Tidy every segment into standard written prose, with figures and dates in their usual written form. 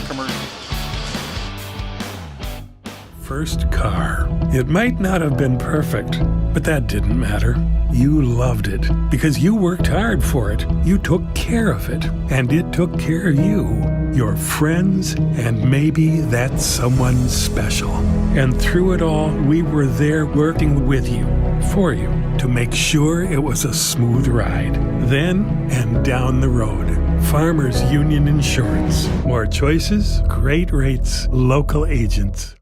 commercial. First car. It might not have been perfect, but that didn't matter. You loved it because you worked hard for it. You took care of it, and it took care of you, your friends, and maybe that someone special. And through it all, we were there working with you, for you, to make sure it was a smooth ride. Then and down the road. Farmers Union Insurance. More choices, great rates, local agents.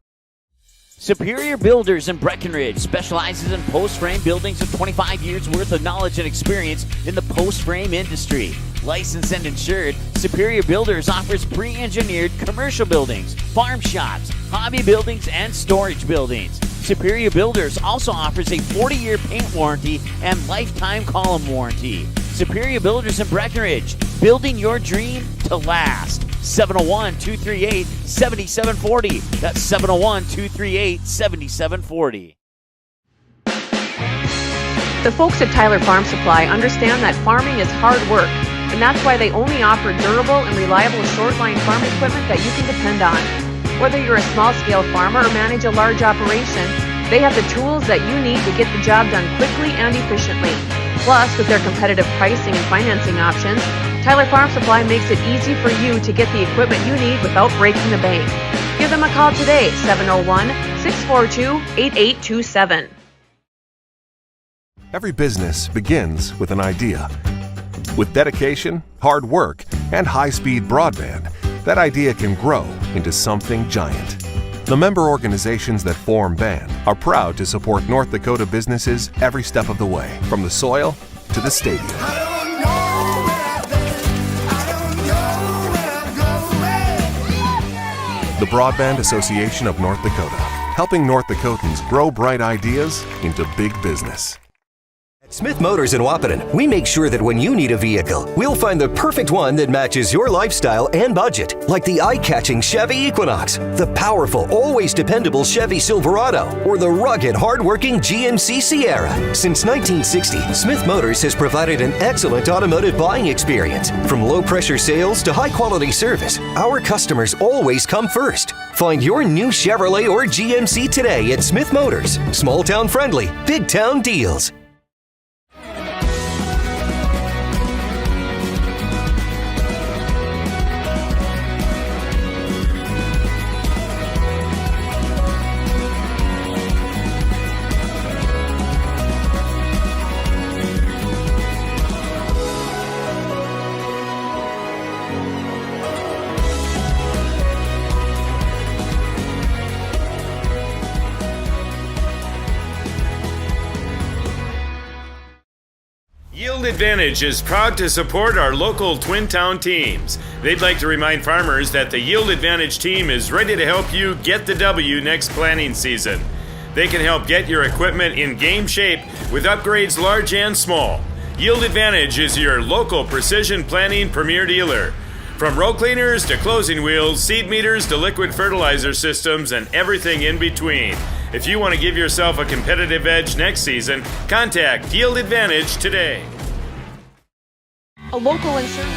Superior Builders in Breckenridge specializes in post-frame buildings with 25 years worth of knowledge and experience in the post-frame industry. Licensed and insured, Superior Builders offers pre-engineered commercial buildings, farm shops, hobby buildings, and storage buildings. Superior Builders also offers a 40-year paint warranty and lifetime column warranty. Superior Builders in Breckenridge, building your dream to last. 701-238-7740. That's 701-238-7740. The folks at Tyler Farm Supply understand that farming is hard work, and that's why they only offer durable and reliable short-line farm equipment that you can depend on. Whether you're a small-scale farmer or manage a large operation, they have the tools that you need to get the job done quickly and efficiently. Plus, with their competitive pricing and financing options, Tyler Farm Supply makes it easy for you to get the equipment you need without breaking the bank. Give them a call today, 701-642-8827. Every business begins with an idea. With dedication, hard work, and high-speed broadband, that idea can grow into something giant. The member organizations that form BAN are proud to support North Dakota businesses every step of the way, from the soil to the stadium. The Broadband Association of North Dakota, helping North Dakotans grow bright ideas into big business. At Smith Motors in Wahpeton, we make sure that when you need a vehicle, we'll find the perfect one that matches your lifestyle and budget, like the eye-catching Chevy Equinox, the powerful, always dependable Chevy Silverado, or the rugged, hard-working GMC Sierra. Since 1960, Smith Motors has provided an excellent automotive buying experience. From low-pressure sales to high-quality service, our customers always come first. Find your new Chevrolet or GMC today at Smith Motors. Small-town friendly, big-town deals. Yield Advantage is proud to support our local Twin Town teams. They'd like to remind farmers that the Yield Advantage team is ready to help you get the W next planting season. They can help get your equipment in game shape with upgrades large and small. Yield Advantage is your local precision planting premier dealer. From row cleaners to closing wheels, seed meters to liquid fertilizer systems, and everything in between. If you want to give yourself a competitive edge next season, contact Yield Advantage today. A local insurance.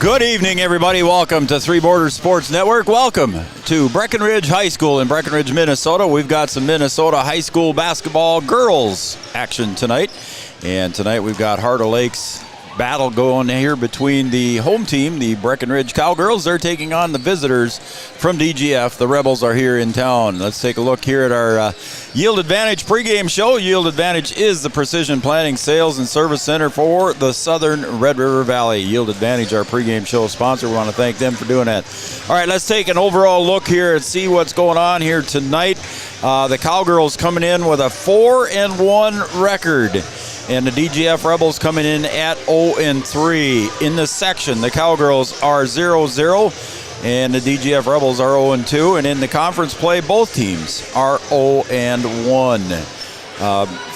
Good evening, everybody. Welcome to Three Borders Sports Network. Welcome to Breckenridge High School in Breckenridge, Minnesota. We've got some Minnesota high school basketball girls action tonight. And tonight we've got Heart of Lakes battle going here between the home team, the Breckenridge Cowgirls. They're taking on the visitors from DGF. The Rebels are here in town. Let's take a look here at our Yield Advantage pregame show. Yield Advantage is the precision planning sales and service center for the Southern Red River Valley. Yield Advantage, our pregame show sponsor. We want to thank them for doing that. All right, let's take an overall look here and see what's going on here tonight. The Cowgirls coming in with a 4-1 record. And the DGF Rebels coming in at 0-3. In the section, the Cowgirls are 0-0, and the DGF Rebels are 0-2. And in the conference play, both teams are 0-1.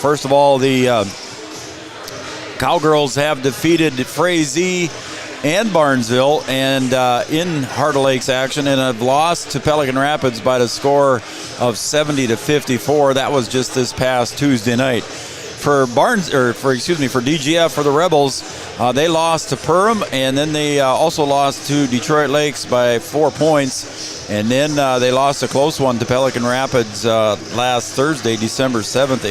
First of all, the Cowgirls have defeated Frazee and Barnesville and in Heart of Lakes action, and have lost to Pelican Rapids by the score of 70-54. That was just this past Tuesday night. for DGF, for the Rebels, they lost to Perham, and then they also lost to Detroit Lakes by 4 points. And then they lost a close one to Pelican Rapids last Thursday, December 7th,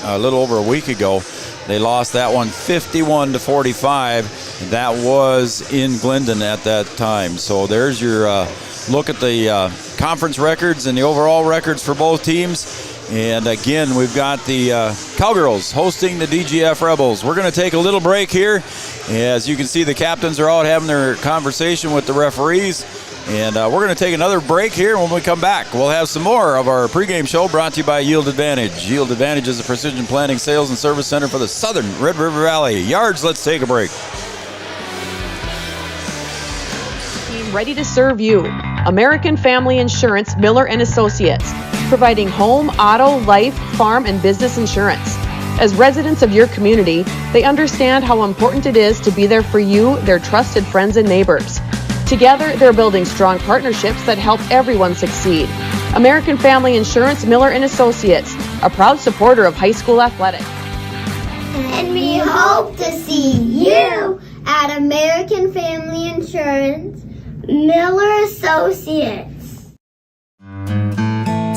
a little over a week ago. They lost that one 51-45. That was in Glendon at that time. So there's your look at the conference records and the overall records for both teams. And again, we've got the Cowgirls hosting the DGF Rebels. We're going to take a little break here. As you can see, the captains are out having their conversation with the referees. And we're going to take another break here. When we come back, we'll have some more of our pregame show brought to you by Yield Advantage. Yield Advantage is a precision planting, sales, and service center for the southern Red River Valley. Yards, let's take a break. Team ready to serve you. American Family Insurance, Miller & Associates, providing home, auto, life, farm, and business insurance. As residents of your community, they understand how important it is to be there for you, their trusted friends and neighbors. Together, they're building strong partnerships that help everyone succeed. American Family Insurance, Miller & Associates, a proud supporter of high school athletics. And we hope to see you at American Family Insurance, Miller Associates.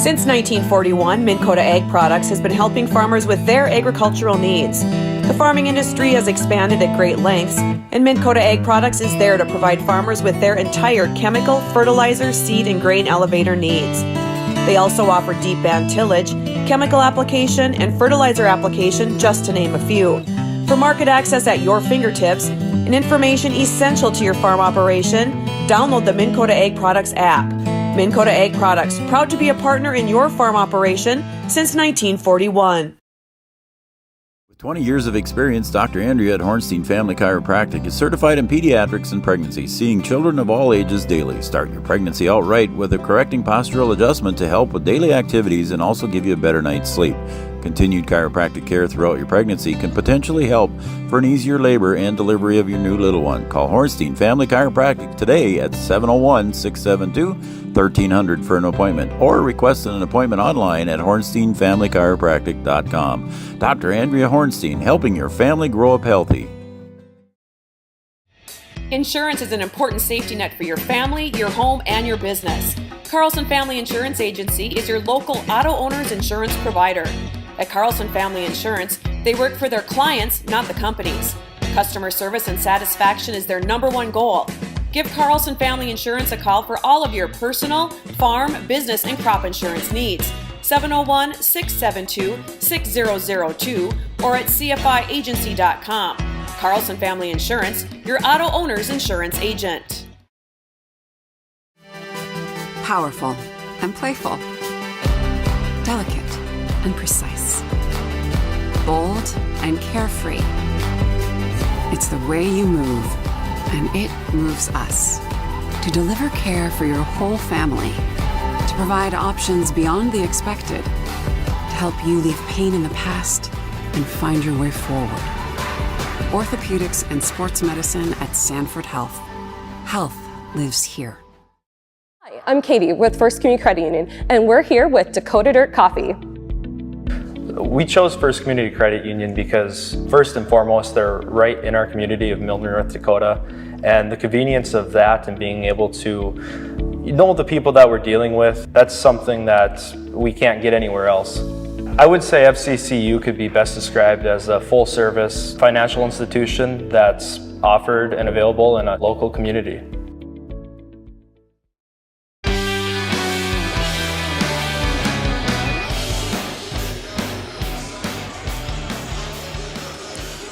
Since 1941, Minn Kota Ag Products has been helping farmers with their agricultural needs. The farming industry has expanded at great lengths, and Minn Kota Ag Products is there to provide farmers with their entire chemical, fertilizer, seed, and grain elevator needs. They also offer deep band tillage, chemical application, and fertilizer application, just to name a few. For market access at your fingertips and information essential to your farm operation, download the Minn Kota Ag Products app. Minn Kota Ag Products, proud to be a partner in your farm operation since 1941. With 20 years of experience, Dr. Andrea at Hornstein Family Chiropractic is certified in pediatrics and pregnancy, seeing children of all ages daily. Start your pregnancy out right with a correcting postural adjustment to help with daily activities and also give you a better night's sleep. Continued chiropractic care throughout your pregnancy can potentially help for an easier labor and delivery of your new little one. Call Hornstein Family Chiropractic today at 701-672-1300 for an appointment, or request an appointment online at hornsteinfamilychiropractic.com. Dr. Andrea Hornstein, helping your family grow up healthy. Insurance is an important safety net for your family, your home, and your business. Carlson Family Insurance Agency is your local auto owner's insurance provider. At Carlson Family Insurance, they work for their clients, not the companies. Customer service and satisfaction is their number one goal. Give Carlson Family Insurance a call for all of your personal, farm, business, and crop insurance needs. 701-672-6002 or at cfiagency.com. Carlson Family Insurance, your auto owner's insurance agent. Powerful and playful. Delicate and precise. Bold and carefree. It's the way you move, and it moves us. To deliver care for your whole family. To provide options beyond the expected. To help you leave pain in the past and find your way forward. Orthopedics and sports medicine at Sanford Health. Health lives here. Hi, I'm Katie with First Community Credit Union, and we're here with Dakota Dirt Coffee. We chose First Community Credit Union because, first and foremost, they're right in our community of Milner, North Dakota, and the convenience of that and being able to know the people that we're dealing with, that's something that we can't get anywhere else. I would say FCCU could be best described as a full-service financial institution that's offered and available in a local community.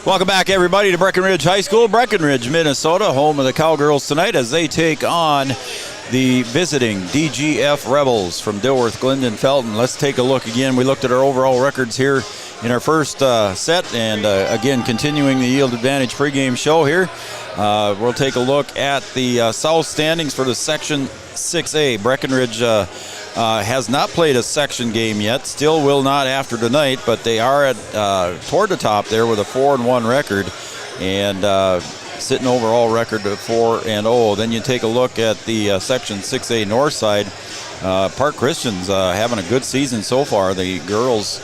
Welcome back, everybody, to Breckenridge High School, Breckenridge, Minnesota, home of the Cowgirls tonight as they take on the visiting DGF Rebels from Dilworth, Glendon, Felton. Let's take a look again. We looked at our overall records here in our first set, and again, continuing the Yield Advantage pregame show here. We'll take a look at the South standings for the Section 6A. Breckenridge has not played a section game yet, still will not after tonight, but they are at toward the top there with a 4-1 record, and sitting overall record of 4-0. Then you take a look at the Section 6A north side. Park Christian's having a good season so far. The girls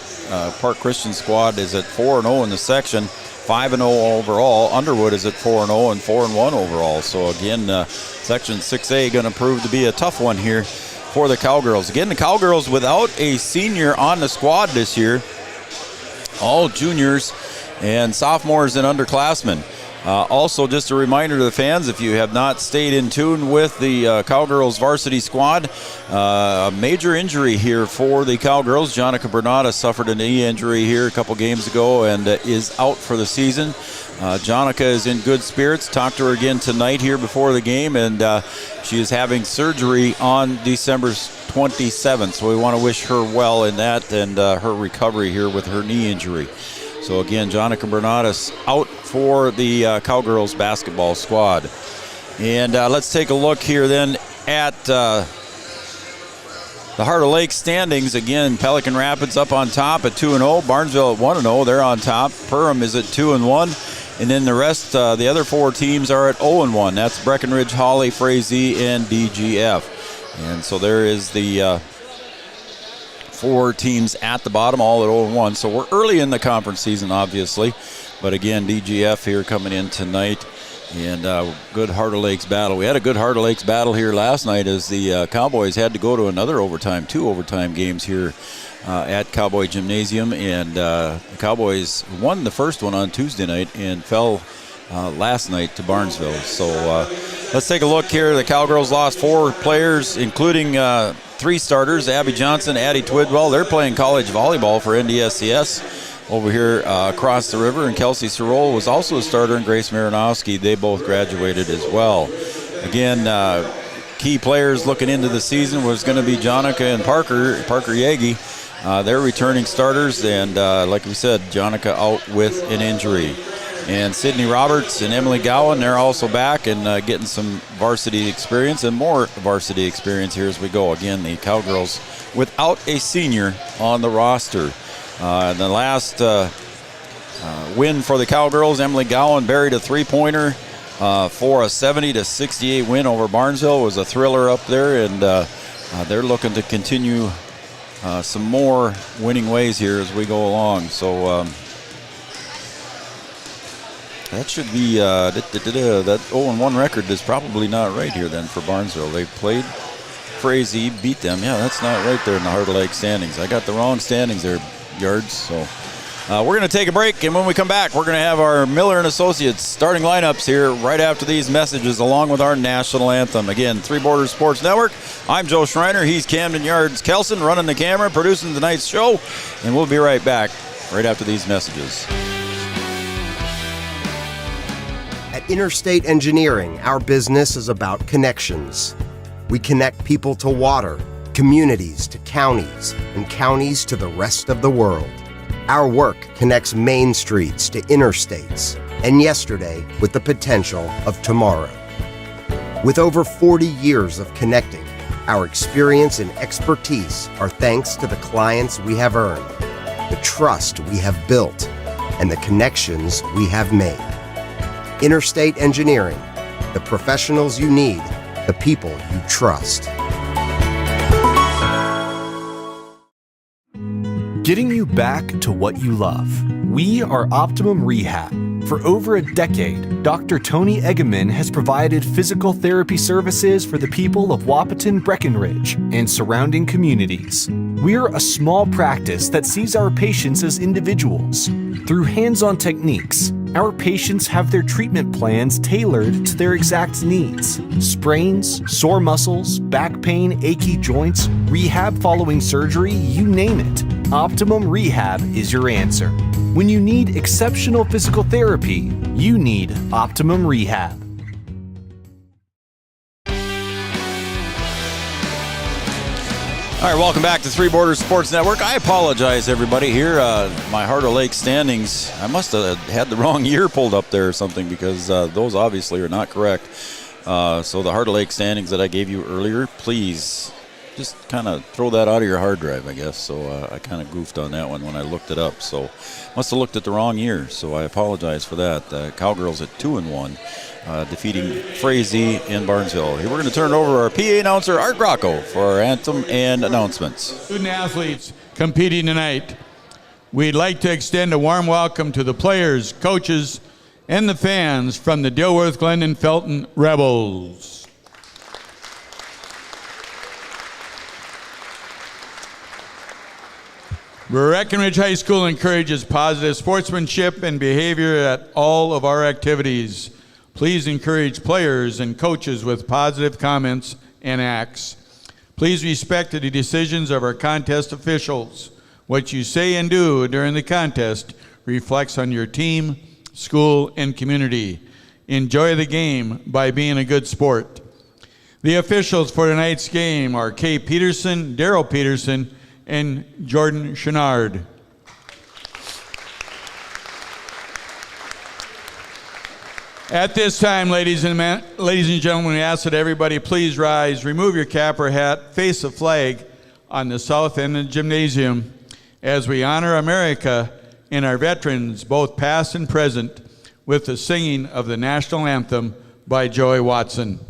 Park Christian squad is at 4-0 in the section, 5-0 overall. Underwood is at 4-0 and 4-1 overall. So again, Section 6A going to prove to be a tough one here for the Cowgirls. Again, the Cowgirls without a senior on the squad this year, all juniors and sophomores and underclassmen. Also, just a reminder to the fans, if you have not stayed in tune with the Cowgirls varsity squad, a major injury here for the Cowgirls. Jonica Bernata suffered a knee injury here a couple games ago and is out for the season. Jonica is in good spirits. Talked to her again tonight here before the game, and she is having surgery on December 27th. So we want to wish her well in that and her recovery here with her knee injury. So again, Jonica Bernata's out for the Cowgirls basketball squad. And let's take a look here then at the Heart of Lake standings. Again, Pelican Rapids up on top at 2-0. Barnesville at 1-0. They're on top. Perham is at 2-1. And then the rest, the other four teams are at 0-1. That's Breckenridge, Hawley, Frazee, and DGF. And so there is the four teams at the bottom, all at 0-1. So we're early in the conference season, obviously. But again, DGF here coming in tonight. And good Heart of Lakes battle. We had a good Heart of Lakes battle here last night as the Cowboys had to go to another overtime, 2 overtime games here at Cowboy Gymnasium. And the Cowboys won the first one on Tuesday night and fell last night to Barnesville. So let's take a look here. The Cowgirls lost 4 players, including 3 starters, Abby Johnson, Addie Twidwell. They're playing college volleyball for NDSCS over here across the river. And Kelsey Sorol was also a starter, and Grace Marinowski. They both graduated as well. Again, key players looking into the season was going to be Jonica and Parker Yagi. They're returning starters, and like we said, Jonica out with an injury. And Sydney Roberts and Emily Gowan, they're also back and getting some varsity experience and more varsity experience here as we go. Again, the Cowgirls without a senior on the roster. The last win for the Cowgirls, Emily Gowan buried a 3-pointer for a 70-68 win over Barnesville. It was a thriller up there, and they're looking to continue some more winning ways here as we go along. So that should be that 0-1 record is probably not right here then for Barnesville. They played Frazee, beat them. Yeah, that's not right there in the Heart of Lake standings. I got the wrong standings there, Yards. So we're going to take a break, and when we come back, we're going to have our Miller and Associates starting lineups here right after these messages, along with our national anthem. Again, Three Borders Sports Network. I'm Joe Schreiner. He's Camden Yards Kelson, running the camera, producing tonight's show, and we'll be right back right after these messages. At Interstate Engineering, our business is about connections. We connect people to water, communities to counties, and counties to the rest of the world. Our work connects main streets to interstates, and yesterday with the potential of tomorrow. With over 40 years of connecting, our experience and expertise are thanks to the clients we have earned, the trust we have built, and the connections we have made. Interstate Engineering, the professionals you need, the people you trust. Getting you back to what you love. We are Optimum Rehab. For over a decade, Dr. Tony Eggeman has provided physical therapy services for the people of Wahpeton, Breckenridge, and surrounding communities. We're a small practice that sees our patients as individuals. Through hands-on techniques, our patients have their treatment plans tailored to their exact needs. Sprains, sore muscles, back pain, achy joints, rehab following surgery, you name it. Optimum Rehab is your answer. When you need exceptional physical therapy, you need Optimum Rehab. All right, welcome back to Three Borders Sports Network. I apologize, everybody, here. My Heart of Lake standings, I must have had the wrong year pulled up there or something, because those obviously are not correct. So the Heart of Lake standings that I gave you earlier, please just kind of throw that out of your hard drive, I guess. So I kind of goofed on that one when I looked it up. So must have looked at the wrong year, so I apologize for that. Cowgirls at 2-1. Defeating Frazee in Barnesville. Here we're going to turn it over to our PA announcer, Art Grocco, for our anthem and announcements. Student athletes competing tonight. we'd like to extend a warm welcome to the players, coaches, and the fans from the Dilworth, Glendon, Felton Rebels. Breckenridge High School encourages positive sportsmanship and behavior at all of our activities. Please encourage players and coaches with positive comments and acts. Please respect the decisions of our contest officials. What you say and do during the contest reflects on your team, school, and community. Enjoy the game by being a good sport. The officials for tonight's game are Kay Peterson, Daryl Peterson, and Jordan Chenard. At this time, ladies and gentlemen, we ask that everybody please rise, remove your cap or hat, face the flag on the south end of the gymnasium as we honor America and our veterans, both past and present, with the singing of the national anthem by Joey Watson.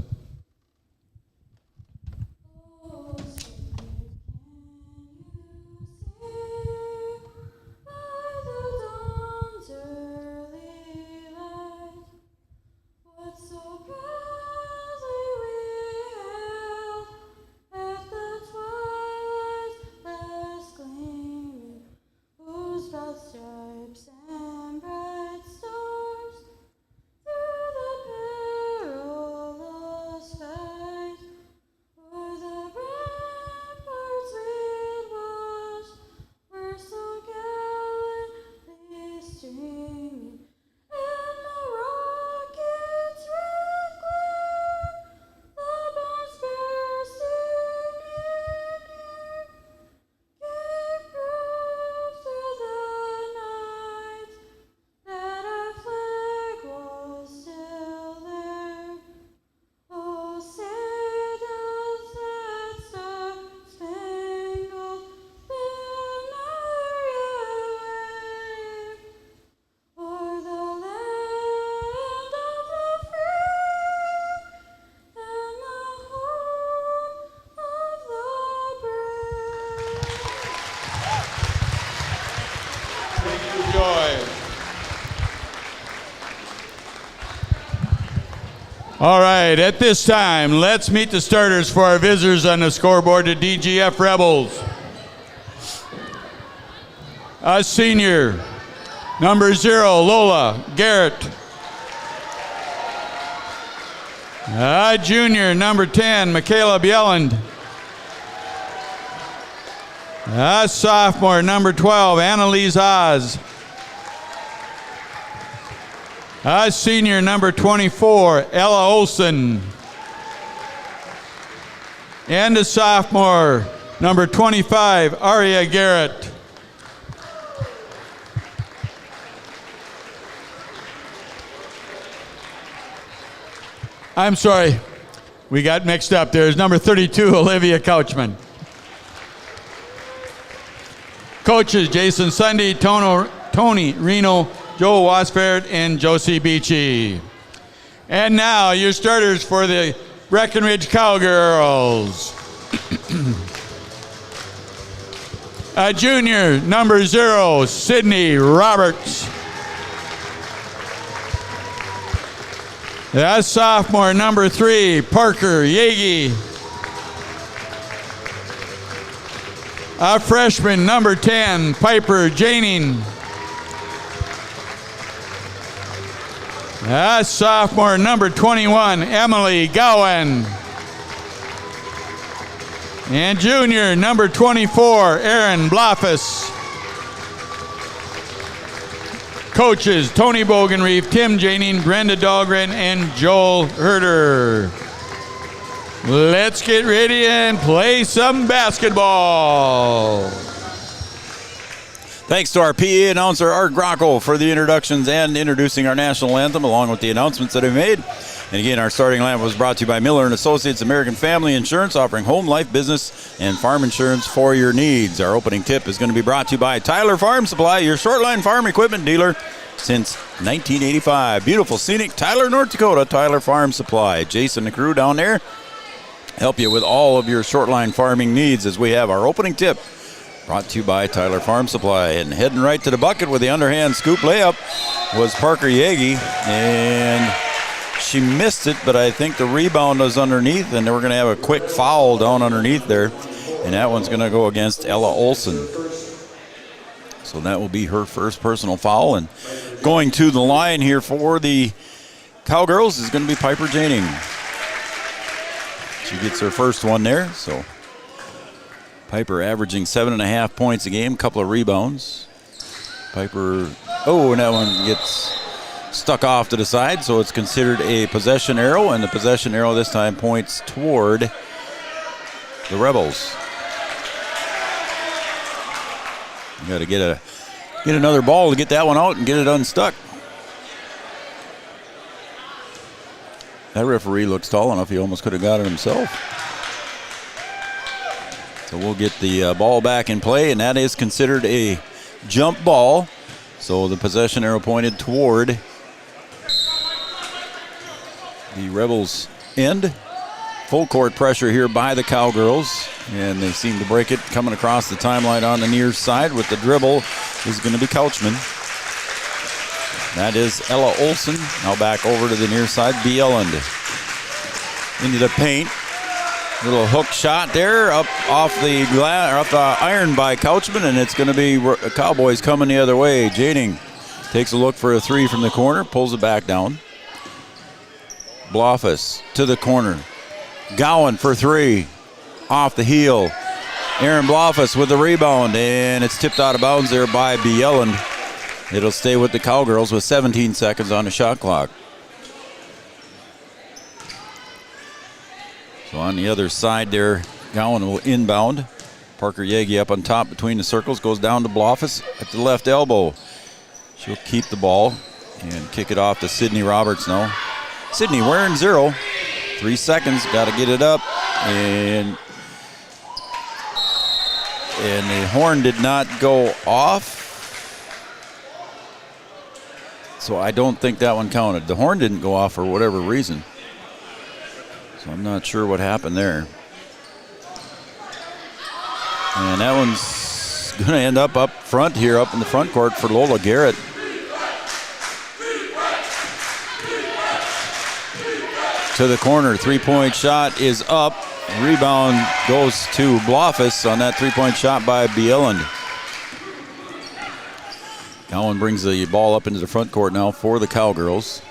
All right, at this time, let's meet the starters for our visitors on the scoreboard, the DGF Rebels. A senior, number 0, Lola Garrett. A junior, number 10, Michaela Bjelland. A sophomore, number 12, Annalise Oz. A senior, number 24, Ella Olson. And a sophomore, number 25, Aria Garrett. I'm sorry, we got mixed up. There's number 32, Olivia Couchman. Coaches, Jason Sunday, Tony Reno, Joel Wasford, and Josie Beachy. And now, your starters for the Breckenridge Cowgirls. A junior, number 0, Sydney Roberts. A sophomore, number 3, Parker Yagi. A freshman, number 10, Piper Janing. A sophomore, number 21, Emily Gowan. And junior, number 24, Aaron Bloffus. Coaches, Tony Bogenreef, Tim Janing, Brenda Dahlgren, and Joel Herder. Let's get ready and play some basketball. Thanks to our PA announcer, Art Grocko, for the introductions and introducing our national anthem, along with the announcements that he made. And again, our starting lineup was brought to you by Miller & Associates American Family Insurance, offering home, life, business, and farm insurance for your needs. Our opening tip is going to be brought to you by Tyler Farm Supply, your short-line farm equipment dealer since 1985. Beautiful, scenic Tyler, North Dakota, Tyler Farm Supply. Jason and the crew down there help you with all of your short-line farming needs as we have our opening tip Brought to you by Tyler Farm Supply. And heading right to the bucket with the underhand scoop layup was Parker Yagi. And she missed it, but I think the rebound was underneath, and we're going to have a quick foul down underneath there. And that one's going to go against Ella Olson. So that will be her first personal foul. And going to the line here for the Cowgirls is going to be Piper Janing. She gets her first one there, so Piper averaging 7.5 points a game, couple of rebounds. Piper, and that one gets stuck off to the side, so it's considered a possession arrow, and the possession arrow this time points toward the Rebels. You got to get another ball to get that one out and get it unstuck. That referee looks tall enough, he almost could have got it himself. So we'll get the ball back in play, and that is considered a jump ball. So the possession arrow pointed toward the Rebels' end. Full court pressure here by the Cowgirls, and they seem to break it. Coming across the timeline on the near side with the dribble is going to be Couchman. That is Ella Olson. Now back over to the near side, Bieland. Into the paint. Little hook shot there, up off the iron by Couchman, and it's going to be Cowboys coming the other way. Jading takes a look for a three from the corner, pulls it back down. Blofus to the corner. Gowan for three. Off the heel. Aaron Blofus with the rebound, and it's tipped out of bounds there by Bieland. It'll stay with the Cowgirls with 17 seconds on the shot clock. So on the other side there, Gowan will inbound. Parker Yagi up on top between the circles, goes down to Blofus at the left elbow. She'll keep the ball and kick it off to Sydney Roberts now. Sydney wearing 0. 3 seconds, got to get it up. And the horn did not go off. So I don't think that one counted. The horn didn't go off for whatever reason. So I'm not sure what happened there. And that one's going to end up front here, up in the front court for Lola Garrett. To the corner, three-point shot is up. Rebound goes to Blofus on that three-point shot by Bieland. Gowan brings the ball up into the front court now for the Cowgirls.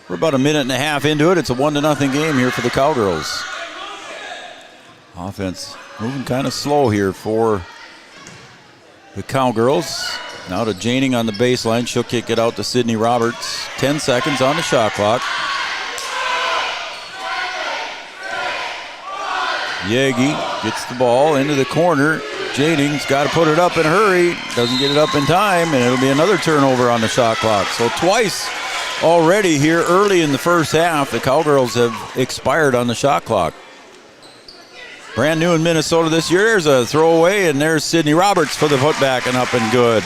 We're about a minute and a half into it. It's a 1-0 game here for the Cowgirls. Offense moving kind of slow here for the Cowgirls. Now to Janing on the baseline. She'll kick it out to Sydney Roberts. 10 seconds on the shot clock. Yagi gets the ball into the corner. Janing's got to put it up in a hurry. Doesn't get it up in time, and it'll be another turnover on the shot clock. So twice already here early in the first half, the Cowgirls have expired on the shot clock. Brand new in Minnesota this year. There's a throwaway, and there's Sydney Roberts for the putback, and up and good.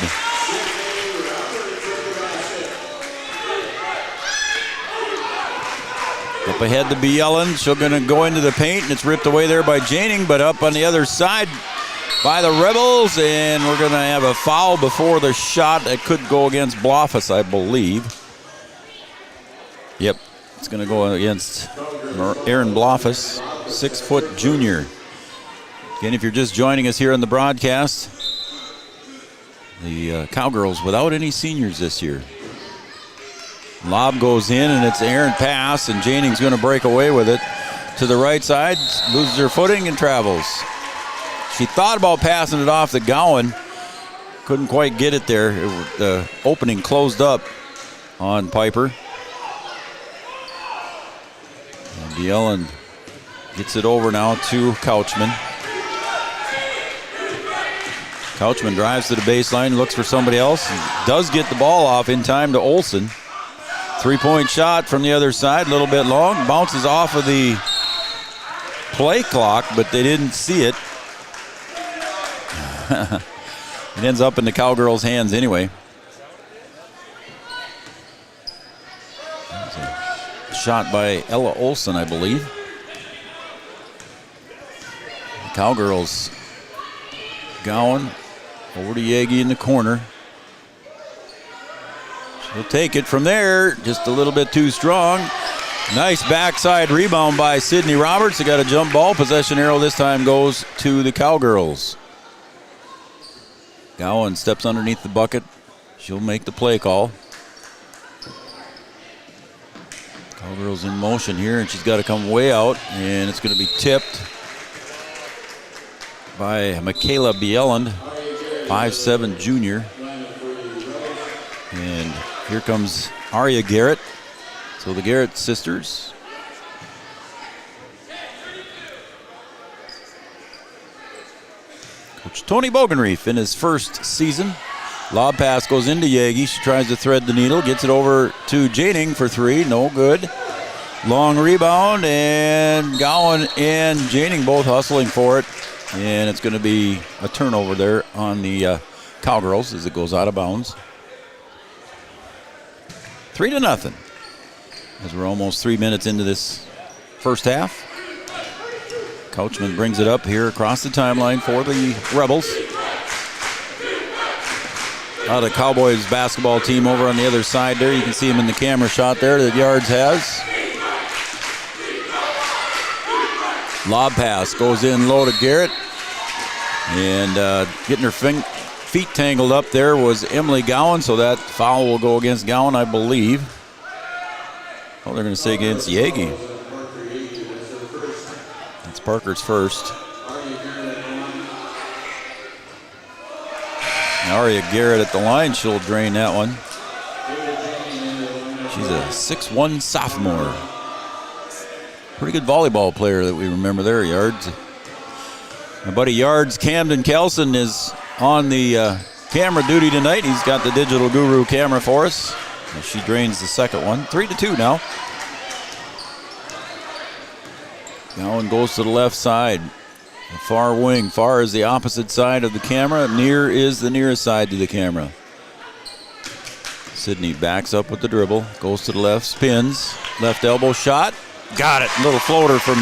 Up ahead to Bieland. She's going to go into the paint, and it's ripped away there by Janing, but up on the other side by the Rebels, and we're going to have a foul before the shot that could go against Blofus, I believe. Yep, it's going to go against Aaron Blofus, 6-foot junior. Again, if you're just joining us here on the broadcast, the Cowgirls without any seniors this year. Lob goes in, and it's Aaron pass, and Janing's going to break away with it to the right side, loses her footing and travels. She thought about passing it off to Gowan. Couldn't quite get it there. The opening closed up on Piper. And Bieland gets it over now to Couchman. Couchman drives to the baseline, looks for somebody else, and does get the ball off in time to Olson. Three-point shot from the other side, a little bit long, bounces off of the play clock, but they didn't see it. It ends up in the Cowgirls' hands anyway. Shot by Ella Olson, I believe. The Cowgirls Gowan over to Yagi in the corner. She'll take it from there, just a little bit too strong. Nice backside rebound by Sydney Roberts. They got a jump ball. Possession arrow this time goes to the Cowgirls. Gowan steps underneath the bucket. She'll make the play call. Cowgirls in motion here, and she's got to come way out, and it's going to be tipped by Michaela Bieland, 5'7" junior. And here comes Aria Garrett. So the Garrett sisters. Coach Tony Bogenreef in his first season. Lob pass goes into Yagi. She tries to thread the needle. Gets it over to Janing for three. No good. Long rebound, and Gowan and Janing both hustling for it. And it's going to be a turnover there on the Cowgirls as it goes out of bounds. 3-0. As we're almost 3 minutes into this first half. Coachman brings it up here across the timeline for the Rebels. The Cowboys basketball team over on the other side there. You can see him in the camera shot there that Yards has. Lob pass goes in low to Garrett. And getting her feet tangled up there was Emily Gowan, so that foul will go against Gowan, I believe. Oh, they're going to say against Yagi. That's Parker's first. Aria Garrett at the line, she'll drain that one. She's a 6'1" sophomore. Pretty good volleyball player that we remember there, Yards. My buddy Yards, Camden Kelson, is on the camera duty tonight. He's got the Digital Guru camera for us. And she drains the second one. 3-2 now. Gowan goes to the left side. The far wing. Far is the opposite side of the camera. Near is the nearest side to the camera. Sydney backs up with the dribble. Goes to the left. Spins. Left elbow shot. Got it. Little floater from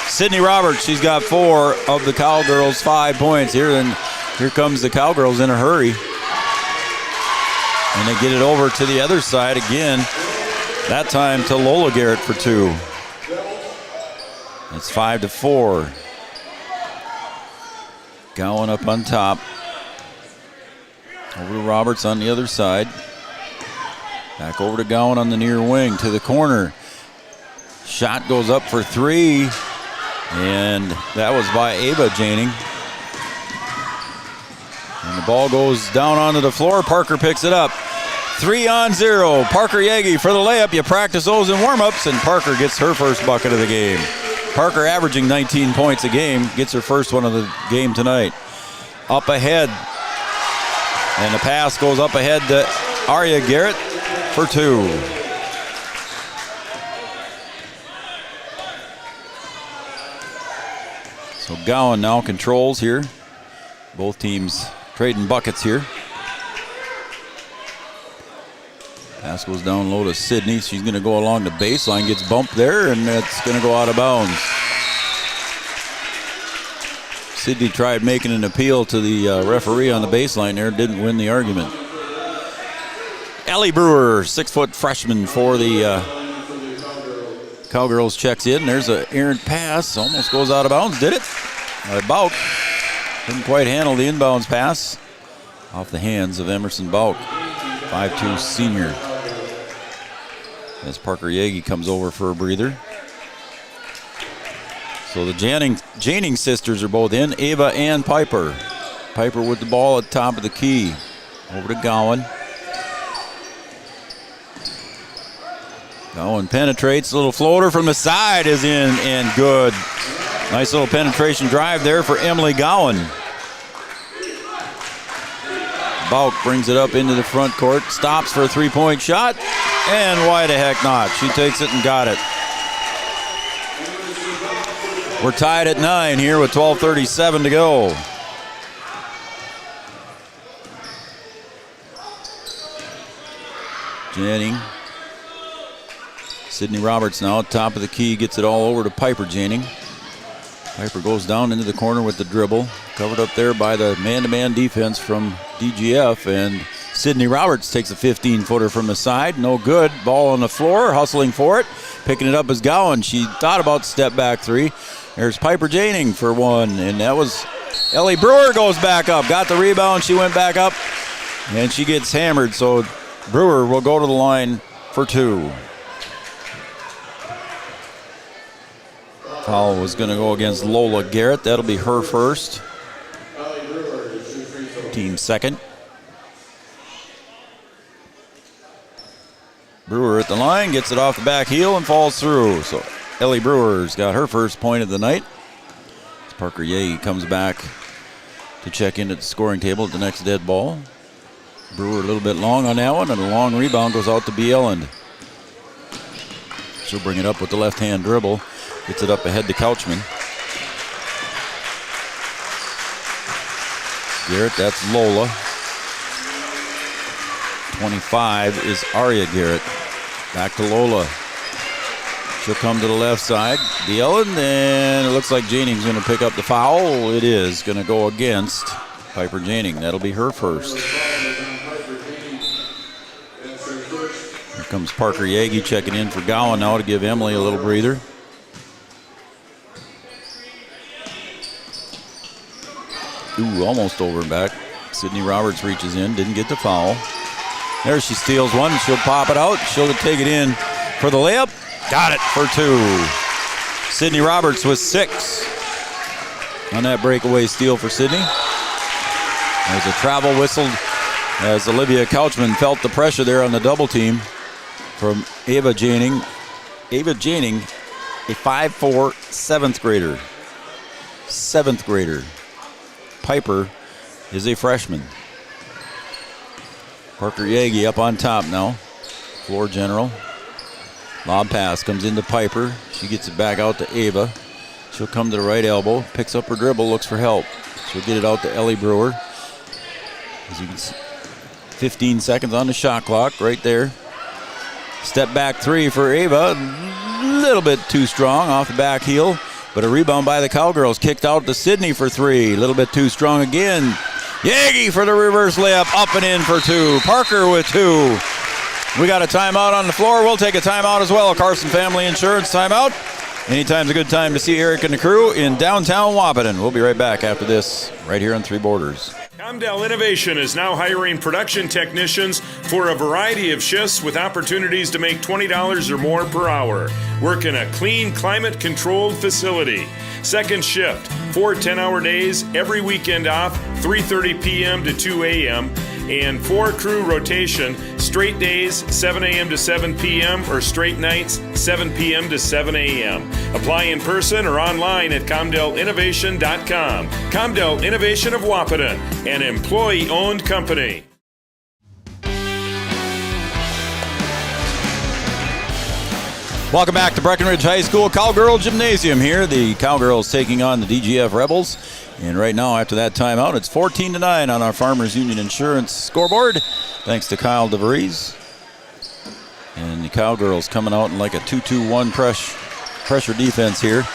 Sydney Roberts. She's got 4 of the Cowgirls' 5 points here. And here comes the Cowgirls in a hurry. And they get it over to the other side again. That time to Lola Garrett for 2. It's 5-4. Gowan up on top. Over to Roberts on the other side. Back over to Gowan on the near wing to the corner. Shot goes up for 3. And that was by Ava Janing. And the ball goes down onto the floor. Parker picks it up. 3-0. Parker Yagi for the layup. You practice those in warm-ups, and Parker gets her first bucket of the game. Parker averaging 19 points a game, gets her first one of the game tonight. Up ahead. And the pass goes up ahead to Aria Garrett for 2. So Gowan now controls here. Both teams trading buckets here. Pass goes down low to Sydney. She's going to go along the baseline, gets bumped there, and it's going to go out of bounds. Sydney tried making an appeal to the referee on the baseline there, didn't win the argument. Ellie Brewer, 6-foot freshman for the Cowgirls, checks in. There's an errant pass, almost goes out of bounds, did it? Bauk couldn't quite handle the inbounds pass off the hands of Emerson Bauk, 5'2" senior. As Parker Yagi comes over for a breather. So the Janing sisters are both in, Ava and Piper. Piper with the ball at the top of the key. Over to Gowan. Gowan penetrates, a little floater from the side is in and good. Nice little penetration drive there for Emily Gowan. Bauk brings it up into the front court, stops for a 3-point shot, and why the heck not? She takes it and got it. We're tied at 9 here with 12:37 to go. Janning. Sydney Roberts now at top of the key, gets it all over to Piper Janning. Piper goes down into the corner with the dribble. Covered up there by the man-to-man defense from DGF, and Sydney Roberts takes a 15-footer from the side. No good. Ball on the floor, hustling for it. Picking it up is Gowan. She thought about step back three. There's Piper Janing for one, and that was Ellie Brewer goes back up. Got the rebound. She went back up, and she gets hammered. So Brewer will go to the line for two. Foul was going to go against Lola Garrett. That'll be her first. Team second. Brewer at the line, gets it off the back heel and falls through. So Ellie Brewer's got her first point of the night. As Parker Yagi comes back to check in at the scoring table at the next dead ball. Brewer a little bit long on that one, and a long rebound goes out to Bieland. She'll bring it up with the left-hand dribble. Gets it up ahead to Couchman. Garrett, that's Lola. 25 is Aria Garrett. Back to Lola. She'll come to the left side. Bieland, and it looks like Janing's going to pick up the foul. It is going to go against Piper Janing. That'll be her first. Here comes Parker Yagi checking in for Gowan now to give Emily a little breather. Ooh, almost over and back. Sydney Roberts reaches in, didn't get the foul. There she steals one, she'll pop it out. She'll take it in for the layup. Got it for two. Sydney Roberts with 6 on that breakaway steal for Sydney. There's a travel whistled as Olivia Couchman felt the pressure there on the double team from Ava Janing. Ava Janing, a 5'4", 7th grader. 7th grader. Piper is a freshman. Parker Yagi up on top now. Floor general. Lob pass comes into Piper. She gets it back out to Ava. She'll come to the right elbow, picks up her dribble, looks for help. She'll get it out to Ellie Brewer. As you can see, 15 seconds on the shot clock right there. Step back three for Ava. A little bit too strong off the back heel. But a rebound by the Cowgirls, kicked out to Sydney for 3. A little bit too strong again. Yagi for the reverse layup, up and in for 2. Parker with 2. We got a timeout on the floor. We'll take a timeout as well. Carson Family Insurance timeout. Anytime's a good time to see Eric and the crew in downtown Wahpeton. We'll be right back after this, right here on Three Borders. Comdell Innovation is now hiring production technicians for a variety of shifts with opportunities to make $20 or more per hour. Work in a clean, climate-controlled facility. Second shift, 4 10-hour days, every weekend off, 3:30 p.m. to 2 a.m., and 4 crew rotation, straight days, 7 a.m. to 7 p.m., or straight nights, 7 p.m. to 7 a.m. Apply in person or online at ComdellInnovation.com. Comdell Innovation of Wahpeton, an employee-owned company. Welcome back to Breckenridge High School Cowgirl Gymnasium here. The Cowgirls taking on the DGF Rebels. And right now, after that timeout, it's 14-9 on our Farmers Union Insurance scoreboard. Thanks to Kyle DeVries. And the Cowgirls coming out in like a 2-2-1 pressure defense here.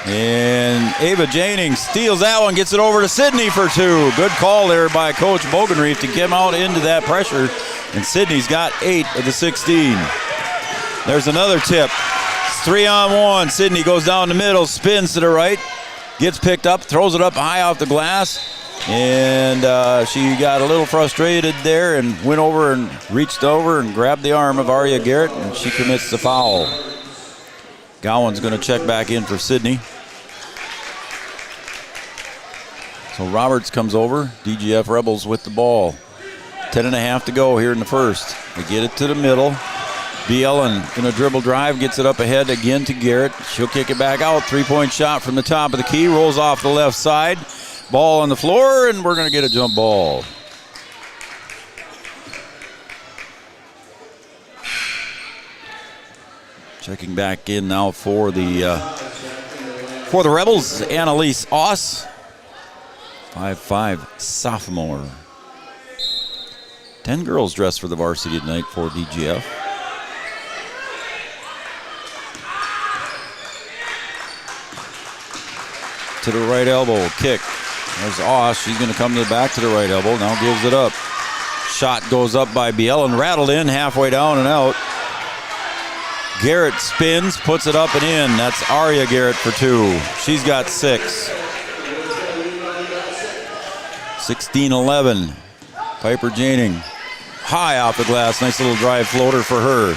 And Ava Janing steals that one, gets it over to Sydney for 2. Good call there by Coach Bogenreef to get out into that pressure. And Sydney's got 8 of the 16. There's another tip. It's 3-on-1. Sydney goes down the middle, spins to the right, gets picked up, throws it up high off the glass, and she got a little frustrated there and went over and reached over and grabbed the arm of Aria Garrett, and she commits the foul. Gowan's going to check back in for Sydney. So Roberts comes over. DGF Rebels with the ball. 10.5 to go here in the first. They get it to the middle. Bieland in a dribble drive, gets it up ahead again to Garrett. She'll kick it back out. 3-point shot from the top of the key. Rolls off the left side. Ball on the floor, and we're going to get a jump ball. Checking back in now for the Rebels, Annalise Oss. 5'5", sophomore. 10 girls dressed for the varsity tonight for DGF. To the right elbow, kick, There's Osh. She's going to come to the back to the right elbow. Now gives it up. Shot goes up by Bielen, rattled in, halfway down and out. Garrett spins, puts it up and in. That's Aria Garrett for 2. She's got 6. 16-11. Piper Janing. High off the glass. Nice little drive floater for her.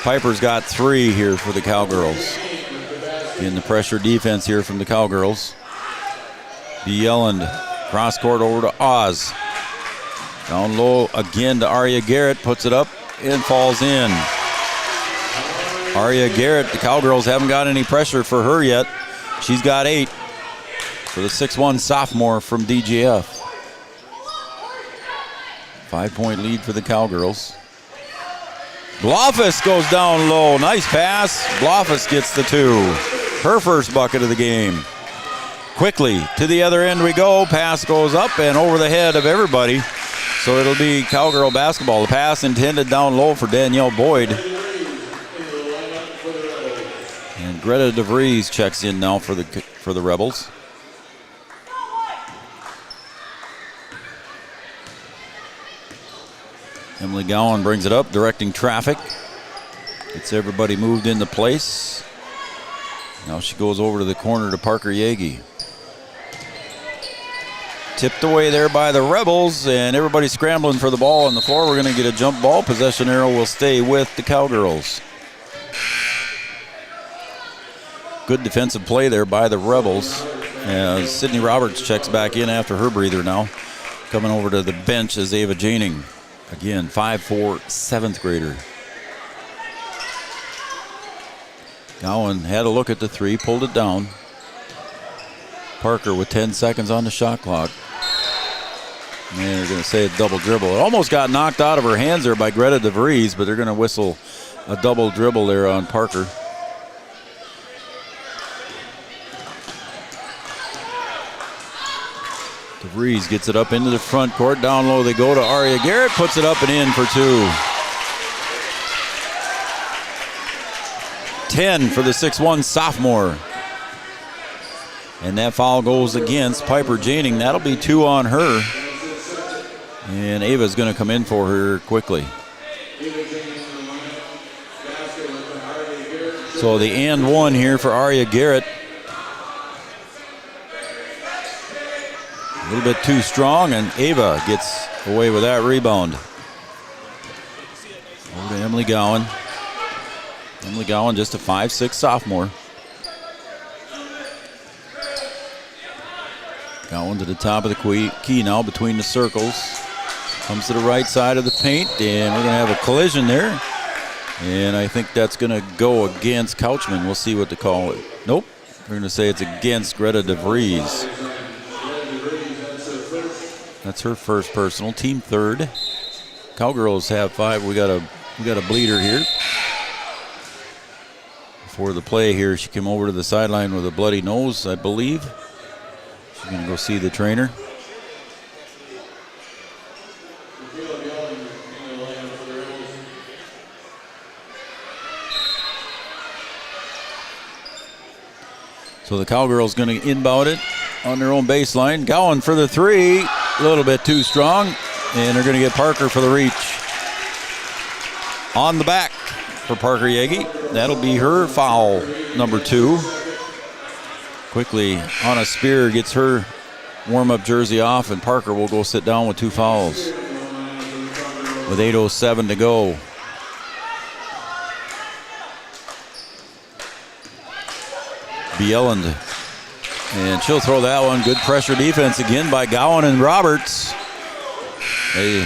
Piper's got 3 here for the Cowgirls. In the pressure defense here from the Cowgirls. Bielen, cross court over to Oz. Down low again to Aria Garrett. Puts it up and falls in. Aria Garrett, the Cowgirls haven't got any pressure for her yet. She's got 8 for the 6'1 sophomore from DGF. 5-point lead for the Cowgirls. Blofus goes down low. Nice pass. Blofus gets the 2. Her first bucket of the game. Quickly to the other end we go. Pass goes up and over the head of everybody. So it'll be Cowgirl basketball. The pass intended down low for Danielle Boyd. And Greta DeVries checks in now for the Rebels. Emily Gowan brings it up, directing traffic. Gets everybody moved into place. Now she goes over to the corner to Parker Yagi. Tipped away there by the Rebels, and everybody's scrambling for the ball on the floor. We're going to get a jump ball. Possession arrow will stay with the Cowgirls. Good defensive play there by the Rebels. As Sydney Roberts checks back in after her breather now. Coming over to the bench is Ava Janing. Again, 5'4", 7th grader. Gowan had a look at the 3, pulled it down. Parker with 10 seconds on the shot clock. And they're going to say a double dribble. It almost got knocked out of her hands there by Greta DeVries, but they're going to whistle a double dribble there on Parker. DeVries gets it up into the front court. Down low they go to Aria Garrett. Puts it up and in for 2. 10 for the 6'1 sophomore. And that foul goes against Piper Janing. That'll be 2 on her. And Ava's going to come in for her quickly. So the and 1 here for Aria Garrett. A little bit too strong, and Ava gets away with that rebound. Over to Emily Gowan. Emily Gowan, just a 5'6 sophomore. Gowan to the top of the key now between the circles. Comes to the right side of the paint, and we're going to have a collision there. And I think that's going to go against Couchman. We'll see what to call it. Nope. We're going to say it's against Greta DeVries. That's her first personal. Team 3rd. Cowgirls have 5. We got a bleeder here. Before the play here, she came over to the sideline with a bloody nose, I believe. She's going to go see the trainer. So the Cowgirls going to inbound it on their own baseline. Gowan for the 3. A little bit too strong. And they're going to get Parker for the reach. On the back for Parker Yagi. That'll be her foul, number 2. Quickly, Anna Spear gets her warm-up jersey off, and Parker will go sit down with 2 fouls. With 8:07 to go. Bieland, and she'll throw that one. Good pressure defense again by Gowan and Roberts. They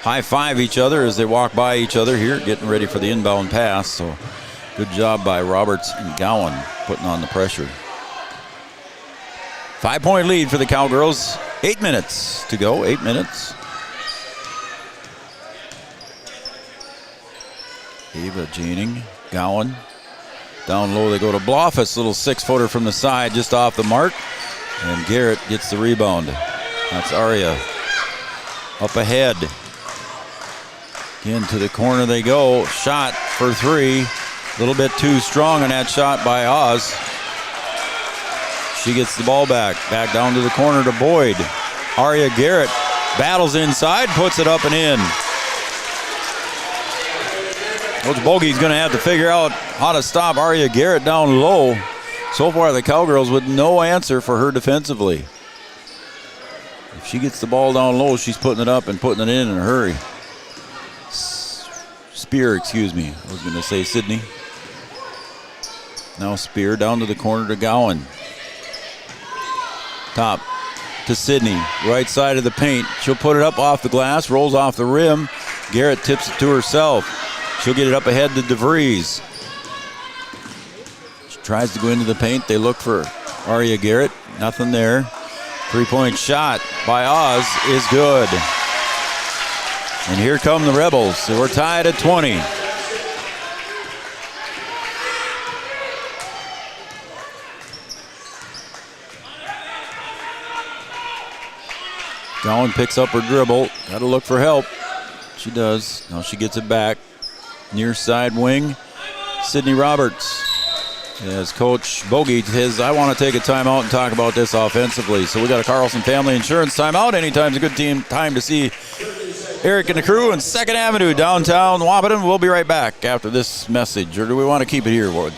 high-five each other as they walk by each other here, getting ready for the inbound pass. So good job by Roberts and Gowan putting on the pressure. 5-point lead for the Cowgirls. 8 minutes to go. 8 minutes. Ava Janing, Gowan. Down low they go to Blofus, little 6-footer from the side, just off the mark. And Garrett gets the rebound. That's Aria. Up ahead. Again to the corner they go. Shot for 3. A little bit too strong on that shot by Oz. She gets the ball back down to the corner to Boyd. Aria Garrett battles inside, puts it up and in. Coach Bogey's going to have to figure out how to stop Aria Garrett down low. So far, the Cowgirls with no answer for her defensively. If she gets the ball down low, she's putting it up and putting it in a hurry. Spear, excuse me. I was going to say Sydney. Now Spear down to the corner to Gowan. Top to Sydney, right side of the paint. She'll put it up off the glass, rolls off the rim. Garrett tips it to herself. She'll get it up ahead to DeVries. She tries to go into the paint. They look for Aria Garrett. Nothing there. Three-point shot by Oz is good. And here come the Rebels. So we're tied at 20. Gowan picks up her dribble. Got to look for help. She does. Now she gets it back. Near side wing, Sydney Roberts. As Coach Bogey says, I want to take a timeout and talk about this offensively. So we got a Carlson Family Insurance timeout. Anytime's a good time to see Eric and the crew in 2nd Avenue, downtown Wahpeton. We'll be right back after this message. Or do we want to keep it here? We'll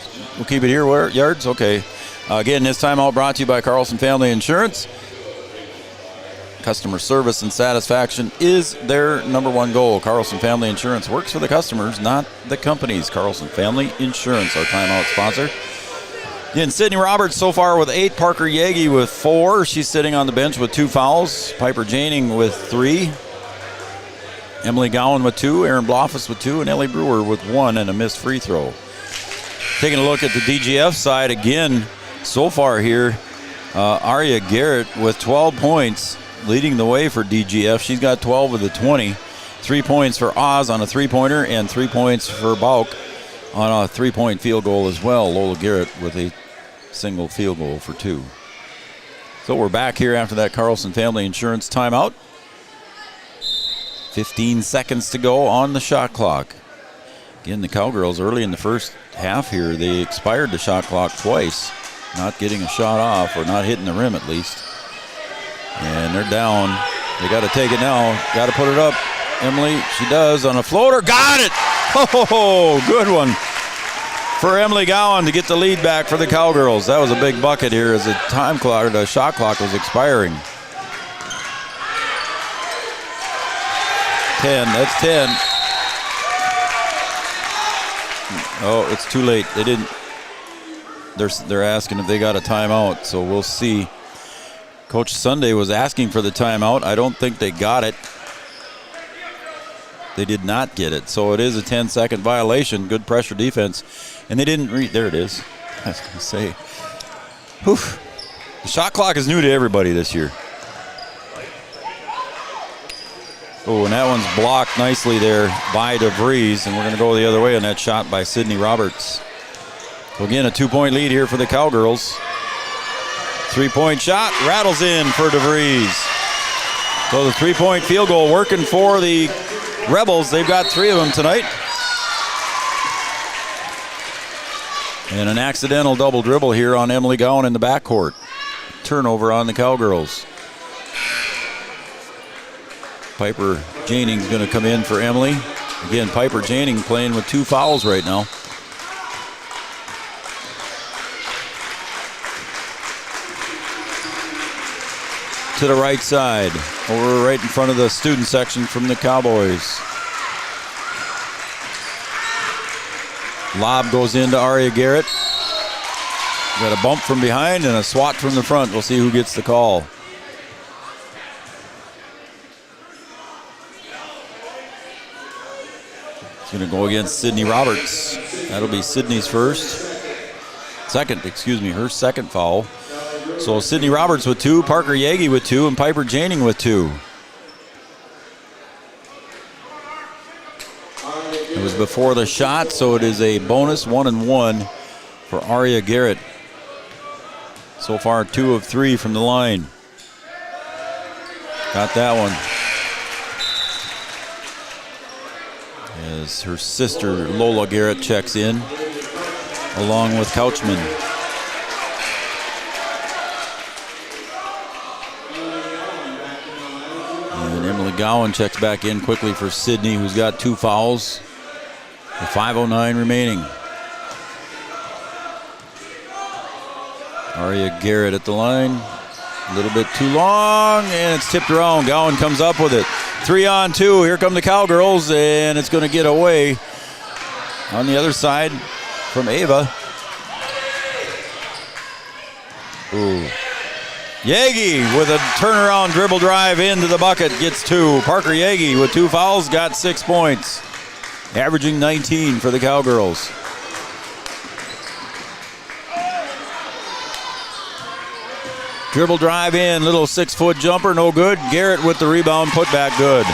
keep it here, Yards? Okay. Again, this timeout brought to you by Carlson Family Insurance. Customer service and satisfaction is their number one goal. Carlson Family Insurance works for the customers, not the companies. Carlson Family Insurance, our timeout sponsor. Again, Sydney Roberts so far with 8. Parker Yagi with 4. She's sitting on the bench with 2 fouls. Piper Janing with 3. Emily Gowan with 2. Aaron Blofus with 2. And Ellie Brewer with 1 and a missed free throw. Taking a look at the DGF side again, so far here, Aria Garrett with 12 points. Leading the way for DGF. She's got 12 of the 20. 3 points for Oz on a three-pointer and 3 points for Bauk on a three-point field goal as well. Lola Garrett with a single field goal for 2. So we're back here after that Carlson Family Insurance timeout. 15 seconds to go on the shot clock. Again, the Cowgirls early in the first half here, they expired the shot clock twice. Not getting a shot off, or not hitting the rim at least. And they're down. They got to take it now. Got to put it up. Emily, she does on a floater. Got it! Oh, good one for Emily Gowan to get the lead back for the Cowgirls. That was a big bucket here as the time clock, or the shot clock was expiring. 10. That's 10. Oh, it's too late. They didn't. They're asking if they got a timeout, so we'll see. Coach Sunday was asking for the timeout. I don't think they got it. They did not get it, so it is a 10-second violation. Good pressure defense, and they didn't read. There it is. I was going to say, whew. The shot clock is new to everybody this year. Oh, and that one's blocked nicely there by DeVries, and we're going to go the other way on that shot by Sydney Roberts. So again, a 2-point lead here for the Cowgirls. 3-point shot rattles in for DeVries. So the 3-point field goal working for the Rebels. They've got 3 of them tonight. And an accidental double dribble here on Emily Gowan in the backcourt. Turnover on the Cowgirls. Piper Janing's going to come in for Emily. Again, Piper Janing playing with 2 fouls right now. To the right side, over right in front of the student section from the Cowboys. Lob goes into Aria Garrett. Got a bump from behind and a swat from the front. We'll see who gets the call. It's going to go against Sydney Roberts. That'll be Sydney's her second foul. So Sydney Roberts with 2, Parker Yagi with 2, and Piper Janing with 2. It was before the shot, so it is a bonus 1-and-1 for Aria Garrett. So far 2 of 3 from the line. Got that one. As her sister Lola Garrett checks in, along with Couchman. Gowan checks back in quickly for Sydney, who's got 2 fouls. With 5:09 remaining. Aria Garrett at the line. A little bit too long, and it's tipped around. Gowan comes up with it. 3-on-2. Here come the Cowgirls, and it's going to get away on the other side from Ava. Ooh. Yagi with a turnaround dribble drive into the bucket, gets 2. Parker Yagi with 2 fouls, got 6 points. Averaging 19 for the Cowgirls. Dribble drive in, little 6-foot jumper, no good. Garrett with the rebound, put back good.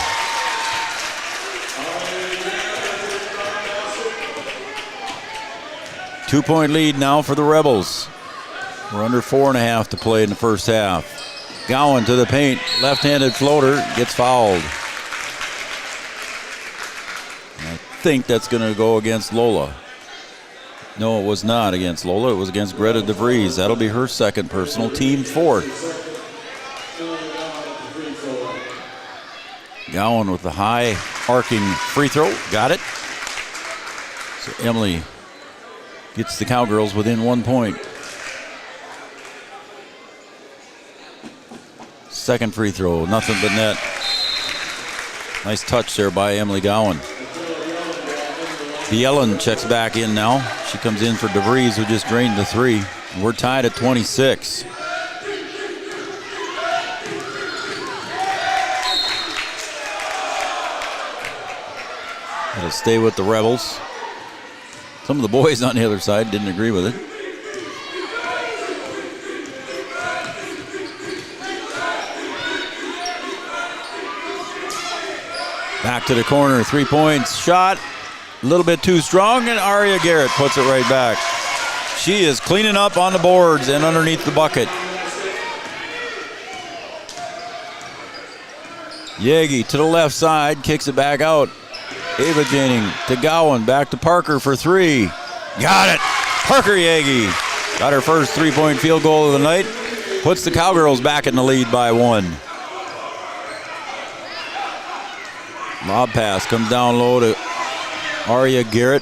Two-point lead now for the Rebels. We're under 4.5 to play in the first half. Gowan to the paint, left-handed floater, gets fouled. I think that's going to go against Lola. No, it was not against Lola. It was against Greta DeVries. That'll be her second personal, team 4th. Gowan with the high arcing free throw. Got it. So Emily gets the Cowgirls within 1 point. Second free throw, nothing but net. Nice touch there by Emily Gowan. Bielen checks back in now. She comes in for DeVries, who just drained the 3. We're tied at 26. It'll stay with the Rebels. Some of the boys on the other side didn't agree with it. Back to the corner, 3 points, shot. A little bit too strong, and Aria Garrett puts it right back. She is cleaning up on the boards and underneath the bucket. Yagi to the left side, kicks it back out. Ava Janing to Gowan, back to Parker for 3. Got it! Parker Yagi got her first 3-point field goal of the night. Puts the Cowgirls back in the lead by 1. Lob pass comes down low to Aria Garrett.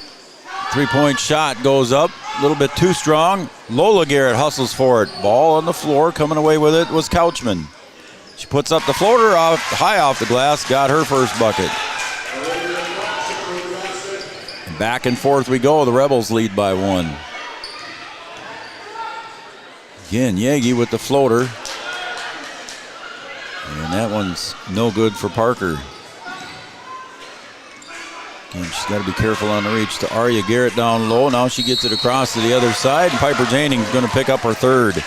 3-point shot goes up. A little bit too strong. Lola Garrett hustles for it. Ball on the floor. Coming away with it was Couchman. She puts up the floater high off the glass. Got her first bucket. And back and forth we go. The Rebels lead by 1. Again, Yagi with the floater. And that one's no good for Parker. And she's got to be careful on the reach to Aria Garrett down low. Now she gets it across to the other side. And Piper Janing's going to pick up her 3rd.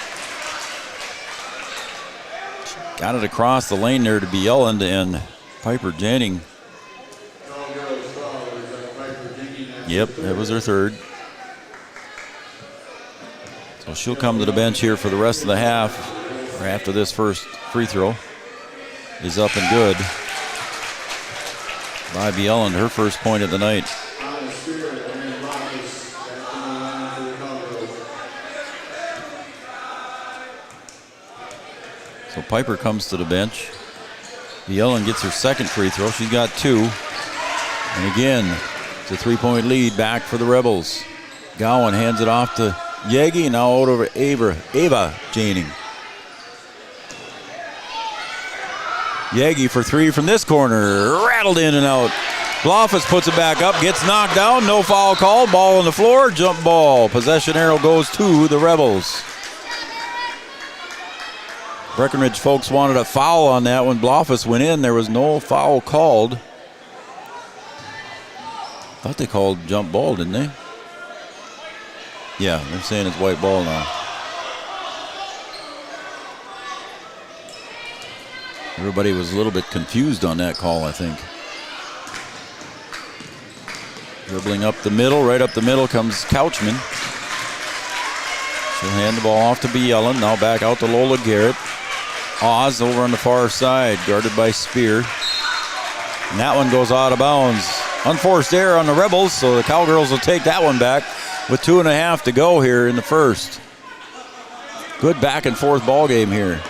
She got it across the lane there to Bielen, and Piper Janing. Yep, that was her 3rd. So she'll come to the bench here for the rest of the half. Or after this first free throw is up and good. By Bielen, her first point of the night. So Piper comes to the bench. Bielen gets her second free throw. She's got 2. And again, it's a 3-point lead back for the Rebels. Gowan hands it off to Yagi. Now out over Ava Janing. Yagi for 3 from this corner. Rattled in and out. Blofus puts it back up. Gets knocked down. No foul called. Ball on the floor. Jump ball. Possession arrow goes to the Rebels. Breckenridge folks wanted a foul on that when Blofus went in. There was no foul called. Thought they called jump ball, didn't they? Yeah, they're saying it's white ball now. Everybody was a little bit confused on that call, I think. Dribbling up the middle, right up the middle comes Couchman. She'll hand the ball off to Bielen. Now back out to Lola Garrett. Oz over on the far side, guarded by Spear. And that one goes out of bounds. Unforced error on the Rebels, so the Cowgirls will take that one back with 2.5 to go here in the first. Good back and forth ball game here.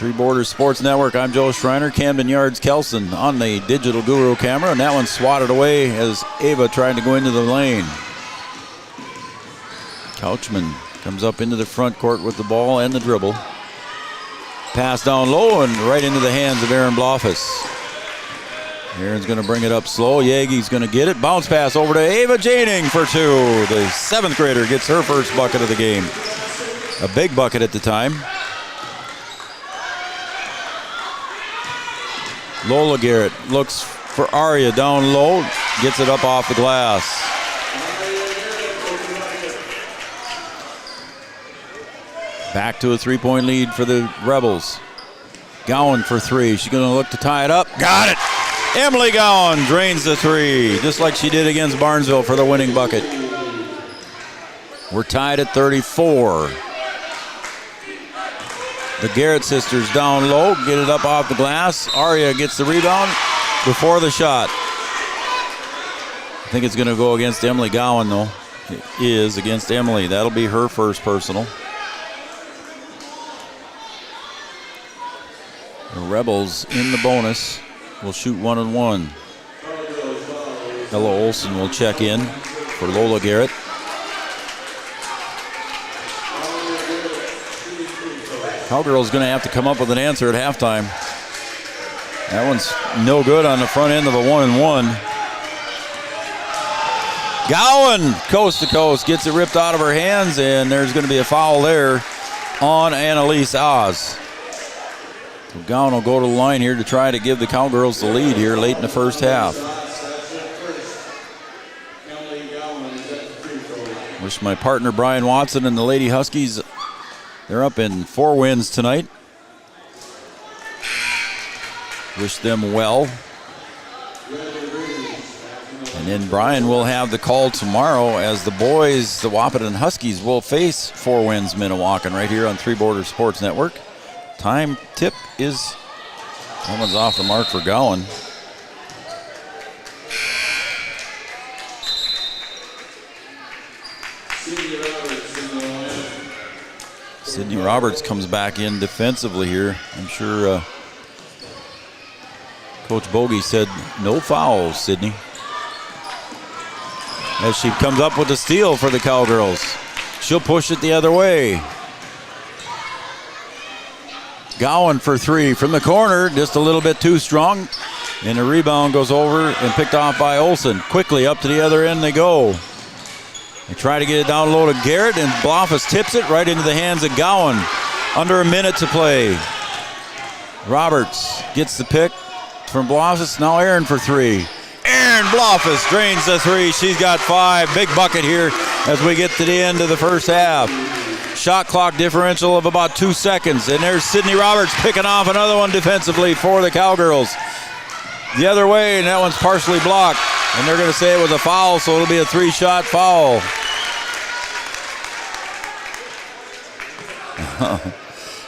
Three Borders Sports Network. I'm Joe Schreiner. Camden Yards Kelson on the digital guru camera, and that one swatted away as Ava tried to go into the lane. Couchman comes up into the front court with the ball and the dribble. Pass down low and right into the hands of Aaron Blofus. Aaron's going to bring it up slow. Yagi's going to get it. Bounce pass over to Ava Janing for two. The 7th grader gets her first bucket of the game. A big bucket at the time. Lola Garrett looks for Arya down low. Gets it up off the glass. Back to a 3-point lead for the Rebels. Gowan for three. She's going to look to tie it up. Got it! Emily Gowan drains the three, just like she did against Barnesville for the winning bucket. We're tied at 34. The Garrett sisters down low, get it up off the glass. Arya gets the rebound before the shot. I think it's going to go against Emily Gowan, though. It is against Emily. That'll be her first personal. The Rebels in the bonus will shoot 1-1. Ella Olson will check in for Lola Garrett. Cowgirls going to have to come up with an answer at halftime. That one's no good on the front end of a 1-1. Gowan, coast to coast, gets it ripped out of her hands, and there's going to be a foul there on Annalise Oz. So Gowan will go to the line here to try to give the Cowgirls the lead here late in the first half. Wish my partner Brian Watson and the Lady Huskies, they're up in 4 wins tonight. Wish them well. And then Brian will have the call tomorrow as the boys, the Wahpeton Huskies, will face 4 wins Minnewacan right here on Three Borders Sports Network. Time tip is, that one's off the mark for Gowan. Sydney Roberts comes back in defensively here. I'm sure Coach Bogey said no fouls, Sydney. As she comes up with the steal for the Cowgirls. She'll push it the other way. Gowan for three from the corner, just a little bit too strong. And the rebound goes over and picked off by Olsen. Quickly up to the other end they go. They try to get it down low to Garrett, and Blofus tips it right into the hands of Gowan. Under a minute to play. Roberts gets the pick from Blofus. Now Aaron for three. Aaron Blofus drains the three. She's got 5. Big bucket here as we get to the end of the first half. Shot clock differential of about 2 seconds. And there's Sydney Roberts picking off another one defensively for the Cowgirls. The other way, and that one's partially blocked. And they're going to say it was a foul, so it'll be a 3-shot foul.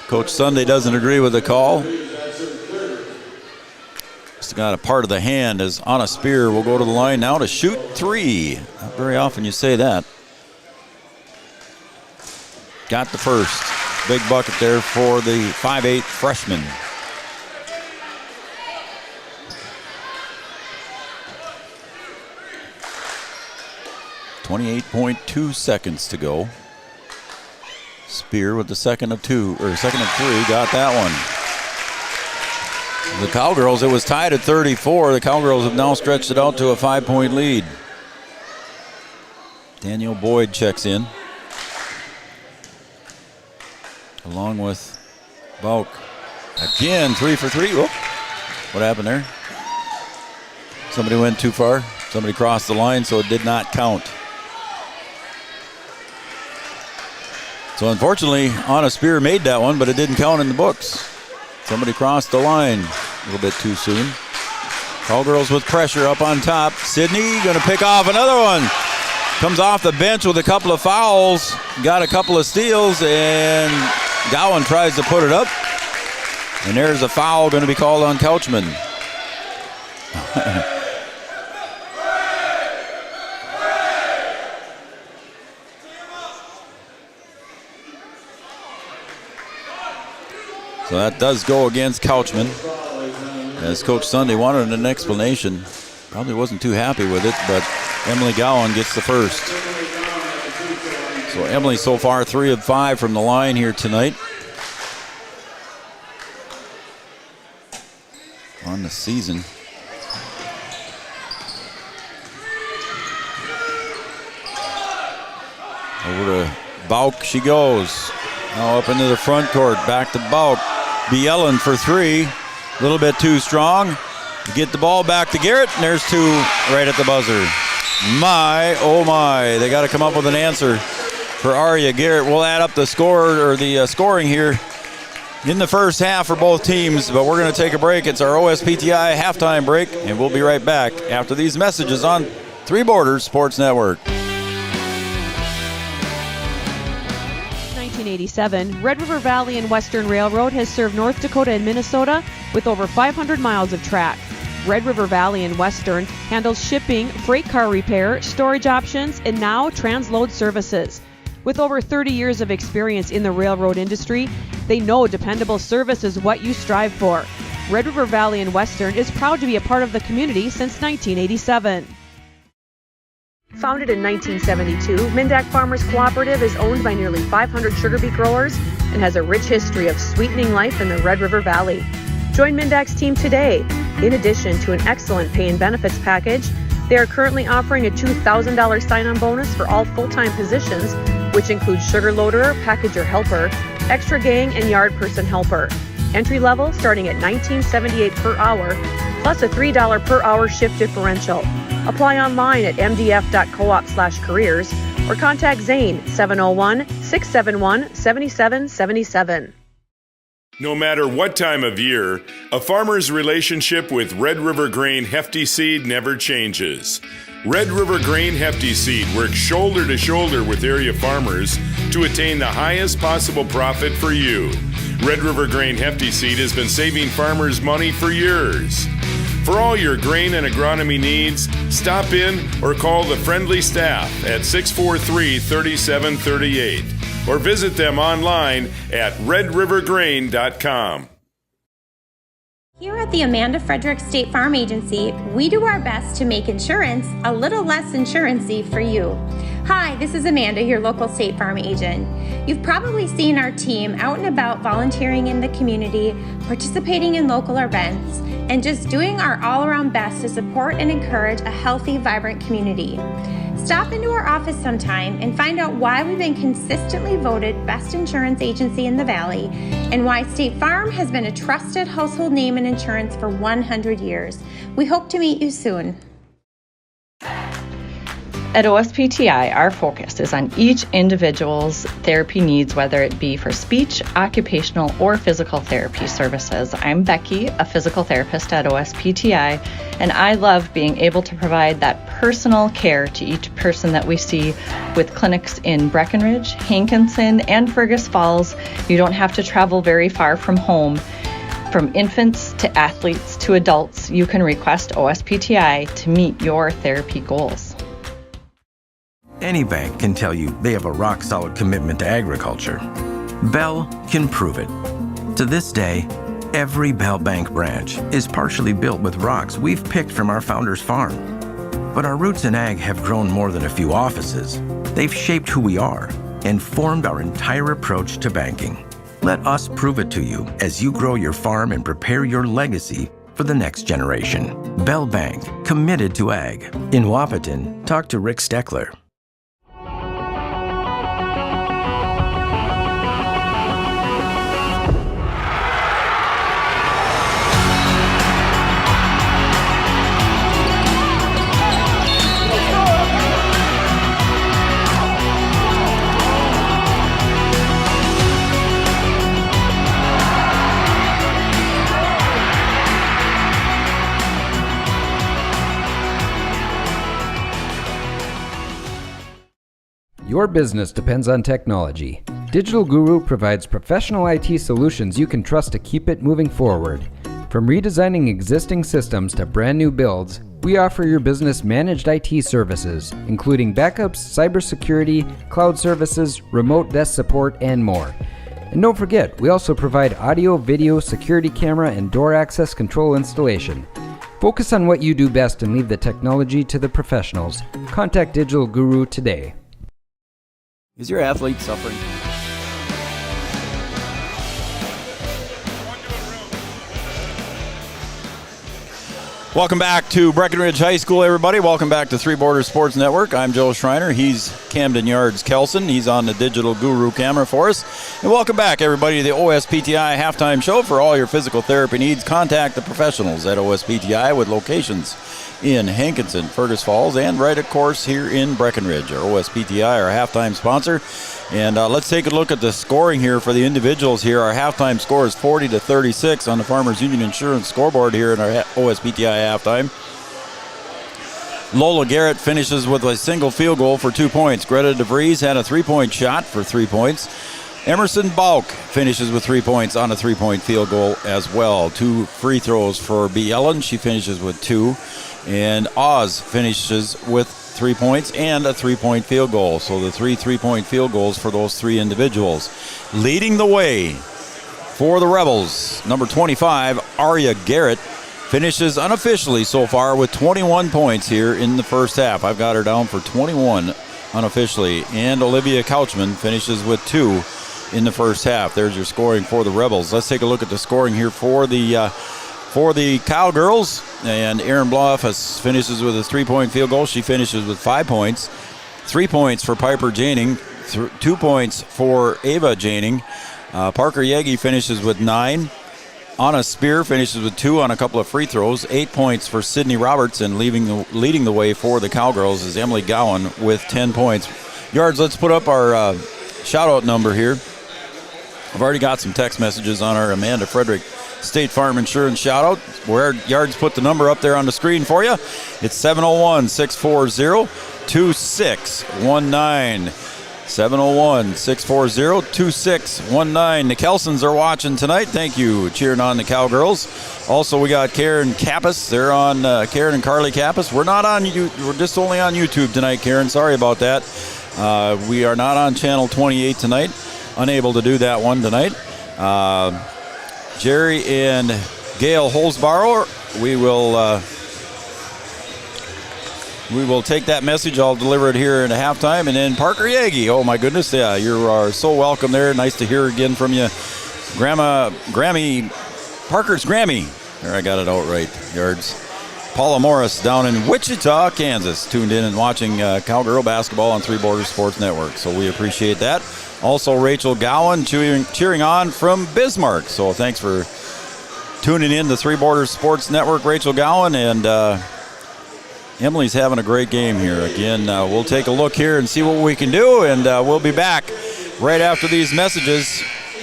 Coach Sunday doesn't agree with the call. Just got a part of the hand as Anna Spear will go to the line now to shoot 3. Not very often you say that. Got the first. Big bucket there for the 5'8" freshman. .2 seconds to go. Spear with the second of 3, got that one. The Cowgirls, it was tied at 34. The Cowgirls have now stretched it out to a 5-point lead. Daniel Boyd checks in, along with Bauk. Again, 3 for 3. Whoop. What happened there? Somebody went too far. Somebody crossed the line, so it did not count. So unfortunately, Anna Spear made that one, but it didn't count in the books. Somebody crossed the line a little bit too soon. Cowgirls with pressure up on top. Sydney going to pick off another one. Comes off the bench with a couple of fouls. Got a couple of steals, and Gowan tries to put it up. And there's a foul going to be called on Couchman. So that does go against Couchman. As Coach Sunday wanted an explanation. Probably wasn't too happy with it, but Emily Gowan gets the first. So Emily so far 3 of 5 from the line here tonight. On the season. Over to Bauk she goes. Now up into the front court. Back to Bauk. Bielen for 3. A little bit too strong. Get the ball back to Garrett, and there's 2 right at the buzzer. My, oh my. They got to come up with an answer for Arya Garrett. We'll add up the score or the scoring here in the first half for both teams, but we're going to take a break. It's our OSPTI halftime break, and we'll be right back after these messages on Three Borders Sports Network. 1987, Red River Valley and Western Railroad has served North Dakota and Minnesota with over 500 miles of track. Red River Valley and Western handles shipping, freight car repair, storage options, and now transload services. With over 30 years of experience in the railroad industry, they know dependable service is what you strive for. Red River Valley and Western is proud to be a part of the community since 1987. Founded in 1972, Mindak Farmers Cooperative is owned by nearly 500 sugar beet growers and has a rich history of sweetening life in the Red River Valley. Join Mindak's team today. In addition to an excellent pay and benefits package, they are currently offering a $2,000 sign-on bonus for all full-time positions, which includes sugar loader, packager helper, extra gang, and yard person helper. Entry level starting at $19.78 per hour, plus a $3 per hour shift differential. Apply online at mdf.coop/careers or contact Zane 701-671-7777. No matter what time of year, a farmer's relationship with Red River Grain Hefty Seed never changes. Red River Grain Hefty Seed works shoulder to shoulder with area farmers to attain the highest possible profit for you. Red River Grain Hefty Seed has been saving farmers money for years. For all your grain and agronomy needs, stop in or call the friendly staff at 643-3738 or visit them online at redrivergrain.com. Here at the Amanda Frederick State Farm Agency, we do our best to make insurance a little less insurance-y for you. Hi, this is Amanda, your local State Farm agent. You've probably seen our team out and about volunteering in the community, participating in local events, and just doing our all-around best to support and encourage a healthy, vibrant community. Stop into our office sometime and find out why we've been consistently voted best insurance agency in the Valley and why State Farm has been a trusted household name in insurance for 100 years. We hope to meet you soon. At OSPTI, our focus is on each individual's therapy needs, whether it be for speech, occupational, or physical therapy services. I'm Becky, a physical therapist at OSPTI, and I love being able to provide that personal care to each person that we see with clinics in Breckenridge, Hankinson, and Fergus Falls. You don't have to travel very far from home. From infants to athletes to adults, you can request OSPTI to meet your therapy goals. Any bank can tell you they have a rock-solid commitment to agriculture. Bell can prove it. To this day, every Bell Bank branch is partially built with rocks we've picked from our founder's farm. But our roots in ag have grown more than a few offices. They've shaped who we are and formed our entire approach to banking. Let us prove it to you as you grow your farm and prepare your legacy for the next generation. Bell Bank, committed to ag. In Wahpeton, talk to Rick Steckler. Your business depends on technology. Digital Guru provides professional IT solutions you can trust to keep it moving forward. From redesigning existing systems to brand new builds, we offer your business managed IT services, including backups, cybersecurity, cloud services, remote desk support, and more. And don't forget, we also provide audio, video, security camera, and door access control installation. Focus on what you do best and leave the technology to the professionals. Contact Digital Guru today. Is your athlete suffering? Welcome back to Breckenridge High School, everybody. Welcome back to Three Borders Sports Network. I'm Joe Schreiner. He's Camden Yards Kelson. He's on the Digital Guru camera for us. And welcome back, everybody, to the OSPTI halftime show. For all your physical therapy needs, contact the professionals at OSPTI with locations in Hankinson, Fergus Falls, and right, of course, here in Breckenridge. Our OSPTI, our halftime sponsor. And let's take a look at the scoring here for the individuals here. Our halftime score is 40-36 on the Farmers Union Insurance scoreboard here in our OSPTI halftime. Lola Garrett finishes with a single field goal for 2 points. Greta DeVries had a 3-point shot for 3 points. Emerson Balk finishes with 3 points on a 3-point field goal as well. 2 free throws for B. Ellen. She finishes with 2. And Oz finishes with 3 points and a 3-point field goal. So the 3 3-point field goals for those 3 individuals. Leading the way for the Rebels, number 25, Arya Garrett, finishes unofficially so far with 21 points here in the first half. I've got her down for 21 unofficially. And Olivia Couchman finishes with 2 in the first half. There's your scoring for the Rebels. Let's take a look at the scoring here for the Cowgirls. And Erin Blofus finishes with a 3-point field goal. She finishes with 5 points. 3 points for Piper Janing. 2 points for Ava Janing. Parker Yegi finishes with 9. Anna Spear finishes with 2 on a couple of free throws. 8 points for Sydney Roberts, and leading the way for the Cowgirls is Emily Gowan with 10 points. Yards, let's put up our shout-out number here. I've already got some text messages on our Amanda Frederick State Farm Insurance shout-out. Where Yards put the number up there on the screen for you. It's 701-640-2619. 701-640-2619. The Kelsons are watching tonight. Thank you, cheering on the Cowgirls. Also, we got Karen Kappas. They're on Karen and Carly Kappas. We're not on we're just only on YouTube tonight, Karen. Sorry about that. We are not on channel 28 tonight. Unable to do that one tonight. Jerry and Gail Holzbauer, we will take that message. I'll deliver it here in a halftime. And then Parker Yagi. Oh, my goodness. Yeah, you are so welcome there. Nice to hear again from you. Parker's Grammy. There, I got it out right, Yards. Paula Morris down in Wichita, Kansas, tuned in and watching Cowgirl basketball on Three Borders Sports Network. So we appreciate that. Also, Rachel Gowan cheering on from Bismarck. So thanks for tuning in to Three Borders Sports Network, Rachel Gowan. And Emily's having a great game here. Again, we'll take a look here and see what we can do. And we'll be back right after these messages.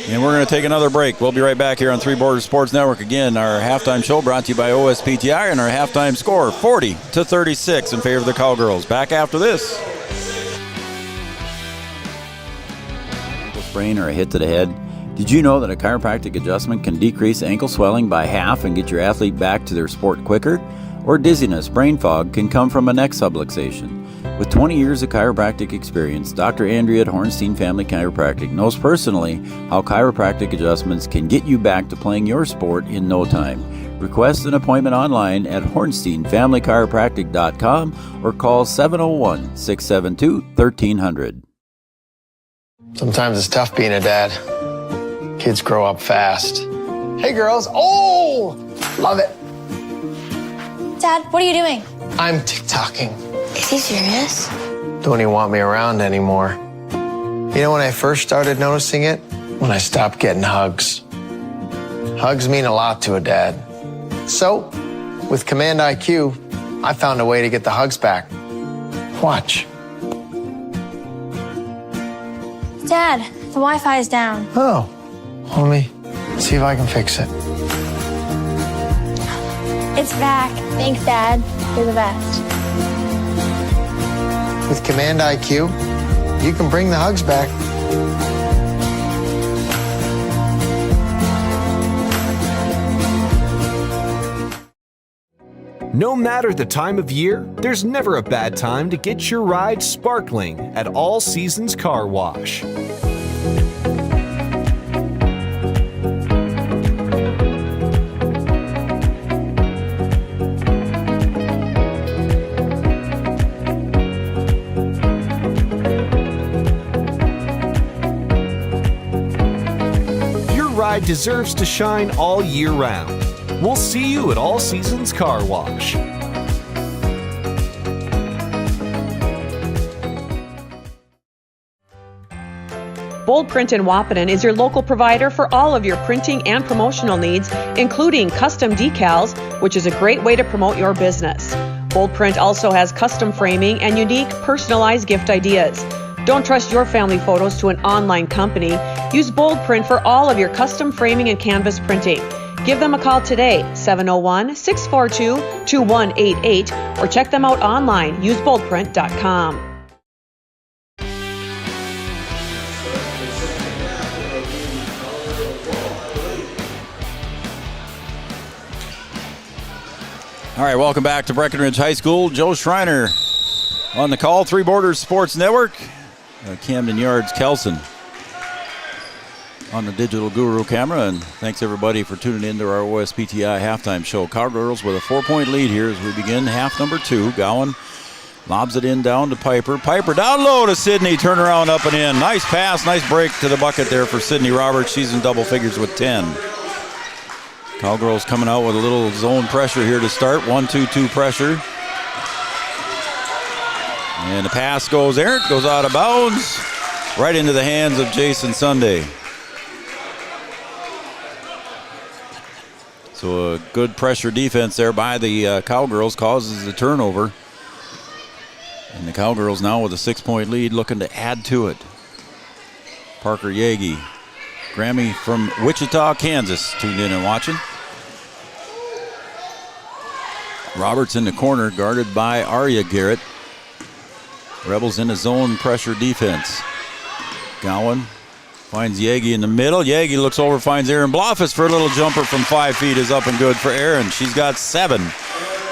And we're going to take another break. We'll be right back here on Three Borders Sports Network. Again, our halftime show brought to you by OSPTI, and our halftime score, 40-36 in favor of the Cowgirls. Back after this. Ankle sprain or a hit to the head. Did you know that a chiropractic adjustment can decrease ankle swelling by half and get your athlete back to their sport quicker? Or dizziness, brain fog can come from a neck subluxation. With 20 years of chiropractic experience, Dr. Andrea at Hornstein Family Chiropractic knows personally how chiropractic adjustments can get you back to playing your sport in no time. Request an appointment online at hornsteinfamilychiropractic.com or call 701-672-1300. Sometimes it's tough being a dad. Kids grow up fast. Hey girls, oh, love it. Dad, what are you doing? I'm TikToking. Is he serious? Don't even want me around anymore. You know when I first started noticing it? When I stopped getting hugs. Hugs mean a lot to a dad. So, with Command IQ, I found a way to get the hugs back. Watch. Dad, the Wi-Fi is down. Oh, let me see if I can fix it. It's back. Thanks, Dad. You're the best. With Command IQ, you can bring the hugs back. No matter the time of year, there's never a bad time to get your ride sparkling at All Seasons Car Wash. pride deserves to shine all year round. We'll see you at All Seasons Car Wash. Bold Print in Wahpeton is your local provider for all of your printing and promotional needs, including custom decals, which is a great way to promote your business. Bold Print also has custom framing and unique personalized gift ideas. Don't trust your family photos to an online company. Use Bold Print for all of your custom framing and canvas printing. Give them a call today, 701-642-2188, or check them out online, useboldprint.com. All right, welcome back to Breckenridge High School. Joe Schreiner on the call. Three Borders Sports Network. Camden Yards, Kelson on the digital guru camera. And thanks, everybody, for tuning in to our OSPTI halftime show. Cowgirls with a 4-point lead here as we begin half number 2. Gowan lobs it in down to Piper. Piper down low to Sydney. Turn around, up and in. Nice pass, nice break to the bucket there for Sydney Roberts. She's in double figures with 10. Cowgirls coming out with a little zone pressure here to start. 1-2-2 pressure. And the pass goes errant, goes out of bounds, right into the hands of Jason Sunday. So a good pressure defense there by the Cowgirls causes the turnover. And the Cowgirls now with a 6-point lead looking to add to it. Parker Yagi, Grammy from Wichita, Kansas, tuned in and watching. Roberts in the corner, guarded by Arya Garrett. Rebels in a zone pressure defense. Gowan finds Yagi in the middle. Yagi looks over, finds Aaron Blofus for a little jumper from 5 feet. Is up and good for Aaron. She's got 7.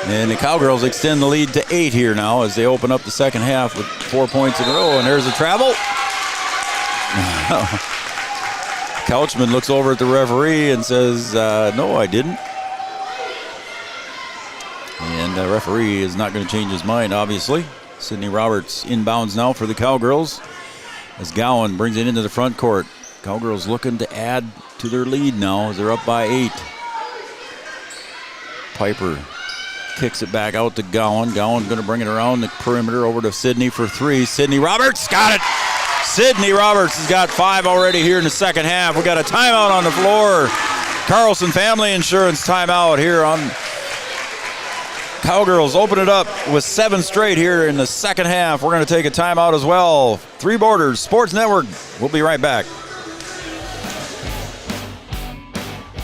And the Cowgirls extend the lead to 8 here now as they open up the second half with 4 points in a row. And there's a travel. Couchman looks over at the referee and says, no, I didn't. And the referee is not going to change his mind, obviously. Sydney Roberts inbounds now for the Cowgirls as Gowan brings it into the front court. Cowgirls looking to add to their lead now as they're up by 8. Piper kicks it back out to Gowan. Gowan going to bring it around the perimeter over to Sydney for 3. Sydney Roberts got it. Sydney Roberts has got 5 already here in the second half. We got a timeout on the floor. Carlson Family Insurance timeout here on Cowgirls. Open it up with 7 straight here in the second half. We're going to take a timeout as well. Three Borders Sports Network. We'll be right back.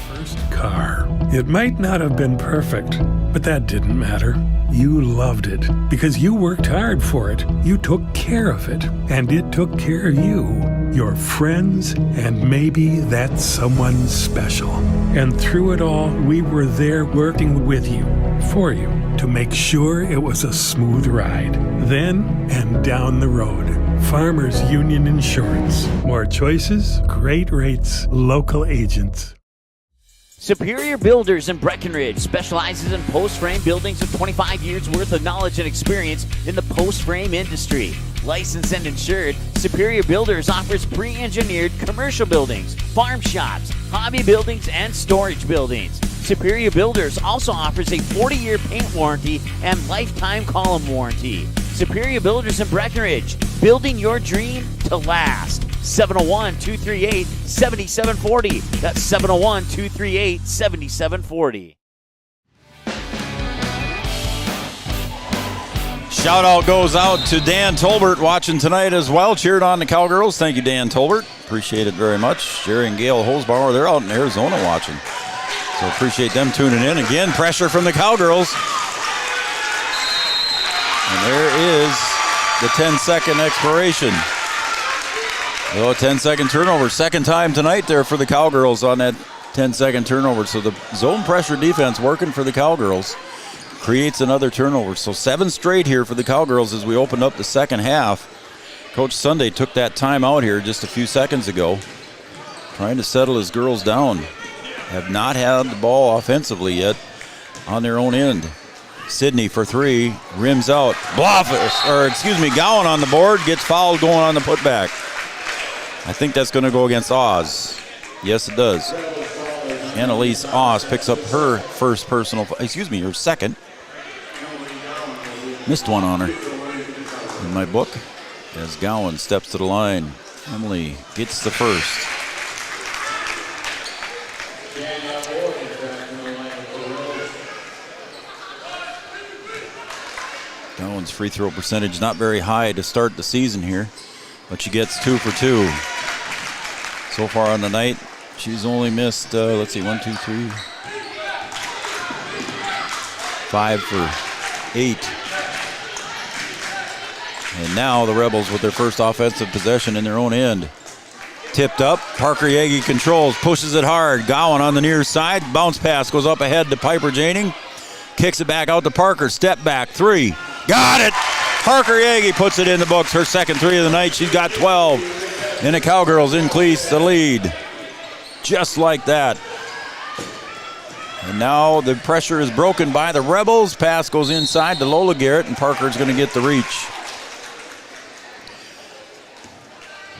First car. It might not have been perfect, but that didn't matter. You loved it because you worked hard for it. You took care of it, and it took care of you, your friends, and maybe that someone special. And through it all, we were there working with you, for you, to make sure it was a smooth ride. Then and down the road. Farmers Union Insurance. More choices, great rates, local agents. Superior Builders in Breckenridge specializes in post-frame buildings with 25 years worth of knowledge and experience in the post-frame industry. Licensed and insured, Superior Builders offers pre-engineered commercial buildings, farm shops, hobby buildings, and storage buildings. Superior Builders also offers a 40-year paint warranty and lifetime column warranty. Superior Builders in Breckenridge, building your dream to last. 701-238-7740. That's 701-238-7740. Shout out goes out to Dan Tolbert watching tonight as well. Cheered on the Cowgirls. Thank you, Dan Tolbert. Appreciate it very much. Jerry and Gail Hosbauer, they're out in Arizona watching. So appreciate them tuning in. Again, pressure from the Cowgirls. And there is the 10-second expiration. So a 10-second turnover. Second time tonight there for the Cowgirls on that 10-second turnover. So the zone pressure defense working for the Cowgirls creates another turnover. So 7 straight here for the Cowgirls as we open up the second half. Coach Sunday took that time out here just a few seconds ago, trying to settle his girls down. Have not had the ball offensively yet on their own end. Sydney for 3, rims out. Gowan on the board, gets fouled going on the putback. I think that's going to go against Oz. Yes, it does. Annalise Oss picks up her her second. Missed one on her in my book as Gowan steps to the line. Emily gets the first. Gowan's free throw percentage not very high to start the season here, but she gets 2 for 2. So far on the night, she's only missed, 5 for 8. And now the Rebels with their first offensive possession in their own end. Tipped up, Parker Yagi controls, pushes it hard. Gowan on the near side, bounce pass goes up ahead to Piper Janing. Kicks it back out to Parker, step back, 3. Got it! Parker Yagi puts it in the books, her second 3 of the night. She's got 12. And the Cowgirls increase the lead. Just like that. And now the pressure is broken by the Rebels. Pass goes inside to Lola Garrett, and Parker's going to get the reach.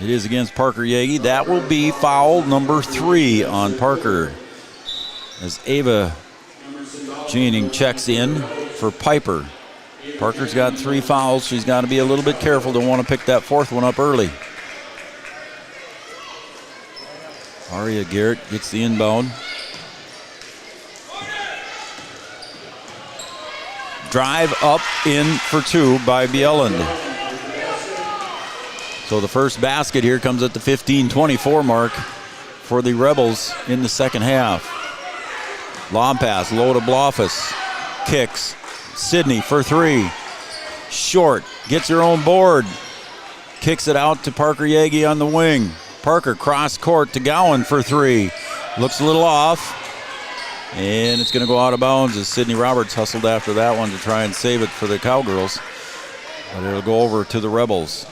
It is against Parker Yagi. That will be foul number 3 on Parker. As Ava Janing checks in for Piper. Parker's got 3 fouls. She's got to be a little bit careful. Don't want to pick that 4th one up early. Aria Garrett gets the inbound. Drive up in for 2 by Bjelland. So the first basket here comes at the 15-24 mark for the Rebels in the second half. Lob pass, low to Blofus. Kicks. Sydney for 3. Short. Gets her own board. Kicks it out to Parker Yagi on the wing. Parker cross court to Gowan for 3. Looks a little off. And it's going to go out of bounds as Sydney Roberts hustled after that one to try and save it for the Cowgirls. But it'll go over to the Rebels.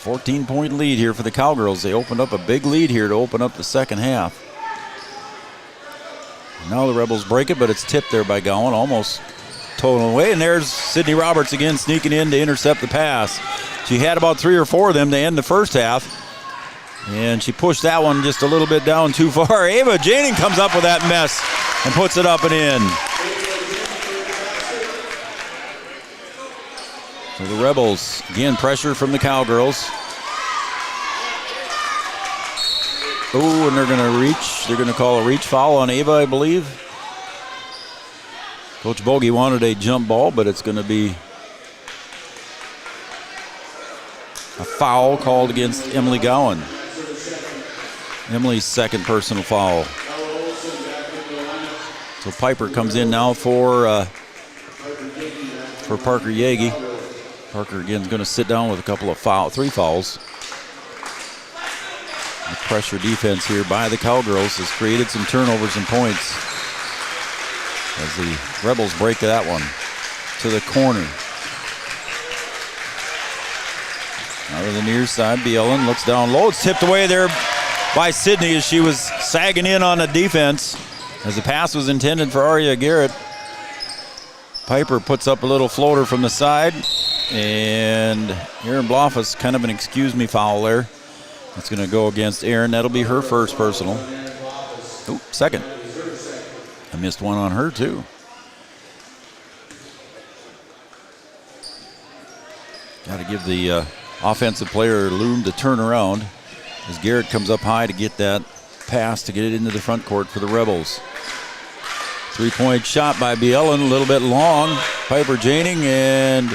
14-point lead here for the Cowgirls. They opened up a big lead here to open up the second half. Now the Rebels break it, but it's tipped there by Gowan, almost total away. And there's Sydney Roberts again sneaking in to intercept the pass. She had about 3 or 4 of them to end the first half. And she pushed that one just a little bit down too far. Ava Janing comes up with that mess and puts it up and in. So the Rebels, again, pressure from the Cowgirls. Oh, and they're going to reach. They're going to call a reach foul on Ava, I believe. Coach Bogey wanted a jump ball, but it's going to be a foul called against Emily Gowan. Emily's second personal foul. So Piper comes in now for Parker Yagi. Parker again is going to sit down with a couple of 3 fouls. The pressure defense here by the Cowgirls has created some turnovers and points as the Rebels break that one to the corner. Out of the near side, Bjelland looks down low. It's tipped away there by Sydney as she was sagging in on the defense as the pass was intended for Aria Garrett. Piper puts up a little floater from the side, and Aaron Blofus, kind of an excuse me foul there. It's going to go against Aaron. That'll be her first personal. Oh, second. I missed one on her too. Got to give the offensive player Loom to turn around as Garrett comes up high to get that pass to get it into the front court for the Rebels. 3-point shot by Bjelland, a little bit long. Piper Janing and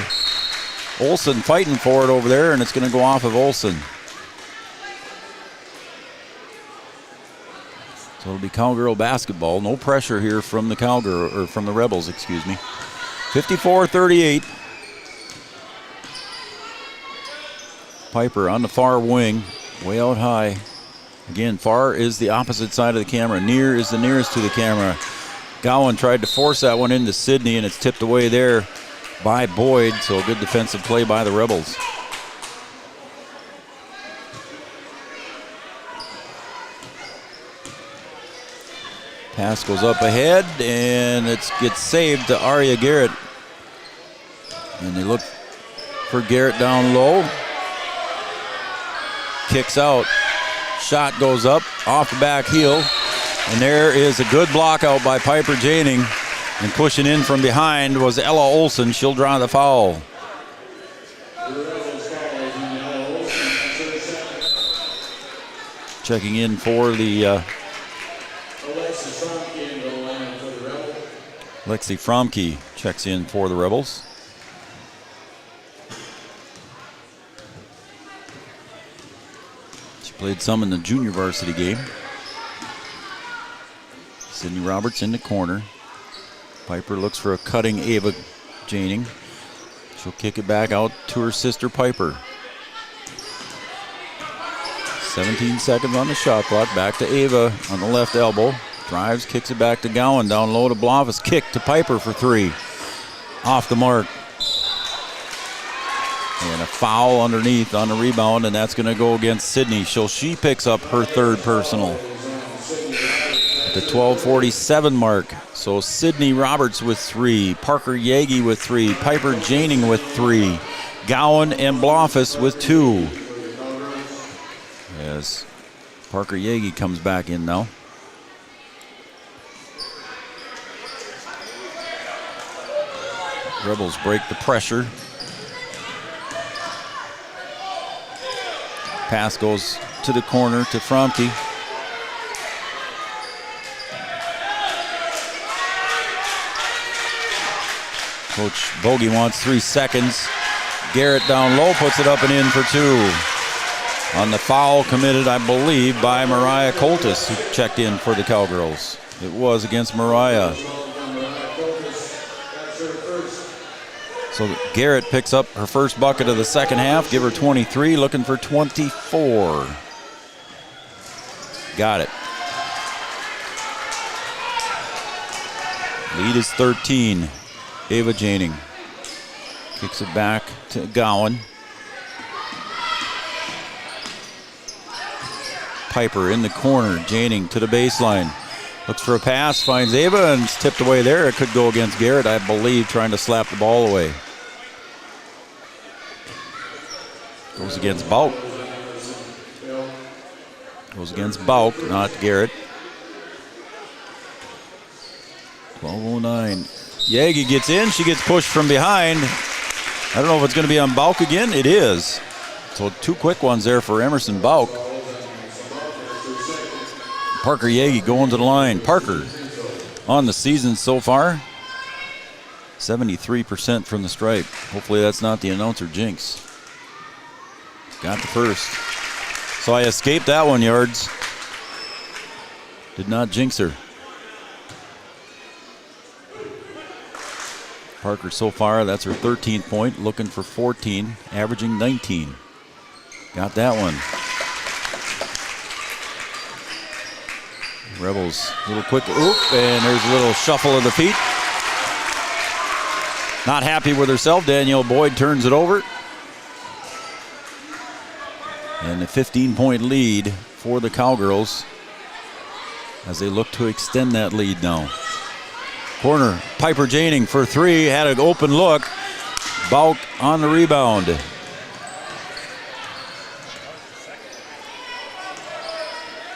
Olsen fighting for it over there, and it's going to go off of Olsen. So it'll be Cowgirl basketball. No pressure here from the from the Rebels, excuse me. 54-38. Piper on the far wing, way out high. Again, far is the opposite side of the camera. Near is the nearest to the camera. Gowan tried to force that one into Sydney, and it's tipped away there by Boyd. So a good defensive play by the Rebels. Pass goes up ahead, and it gets saved to Aria Garrett. And they look for Garrett down low. Kicks out. shot goes up off the back heel. And there is a good block out by Piper Janing. And pushing in from behind was Ella Olson. She'll draw the foul. Checking in for the Lexi Fromke checks in for the Rebels. She played some in the junior varsity game. Sydney Roberts in the corner. Piper looks for a cutting Ava Janing. She'll kick it back out to her sister Piper. 17 seconds on the shot clock. Back to Ava on the left elbow. Drives, kicks it back to Gowan. Down low to Blavas. Kick to Piper for three. Off the mark. And a foul underneath on the rebound, and that's going to go against Sydney. She picks up her third personal. At the 12:47 mark. So Sydney Roberts with three. Parker Yagi with three. Piper Janing with three. Gowan and Blavas with two. As Parker Yagi comes back in now. Rebels break the pressure. Pass goes to the corner to Fromke. Coach Bogey wants 3 seconds. Garrett down low, puts it up and in for two. On the foul committed, I believe, by Mariah Coltis, who checked in for the Cowgirls. It was against Mariah. So Garrett picks up her first bucket of the second half. Give her 23, looking for 24. Got it. Lead is 13. Ava Janing kicks it back to Gowan. Piper in the corner. Janing to the baseline. Looks for a pass, finds Ava, and it's tipped away there. It could go against Garrett, I believe, trying to slap the ball away. Goes against Bauk. Goes against Bauk, not Garrett. 12:09. Yagi gets in. She gets pushed from behind. I don't know if it's going to be on Bauk again. It is. So two quick ones there for Emerson Bauk. Parker Yagi going to the line. Parker on the season so far. 73% from the stripe. Hopefully that's not the announcer jinx. Got the first. So I escaped that one, Yards. Did not jinx her. Parker so far, that's her 13th point, looking for 14, averaging 19. Got that one. Rebels, a little quick, oop, and there's a little shuffle of the feet. Not happy with herself, Danielle Boyd turns it over. And a 15-point lead for the Cowgirls as they look to extend that lead now. Corner, Piper Janing for three, had an open look. Bauk on the rebound.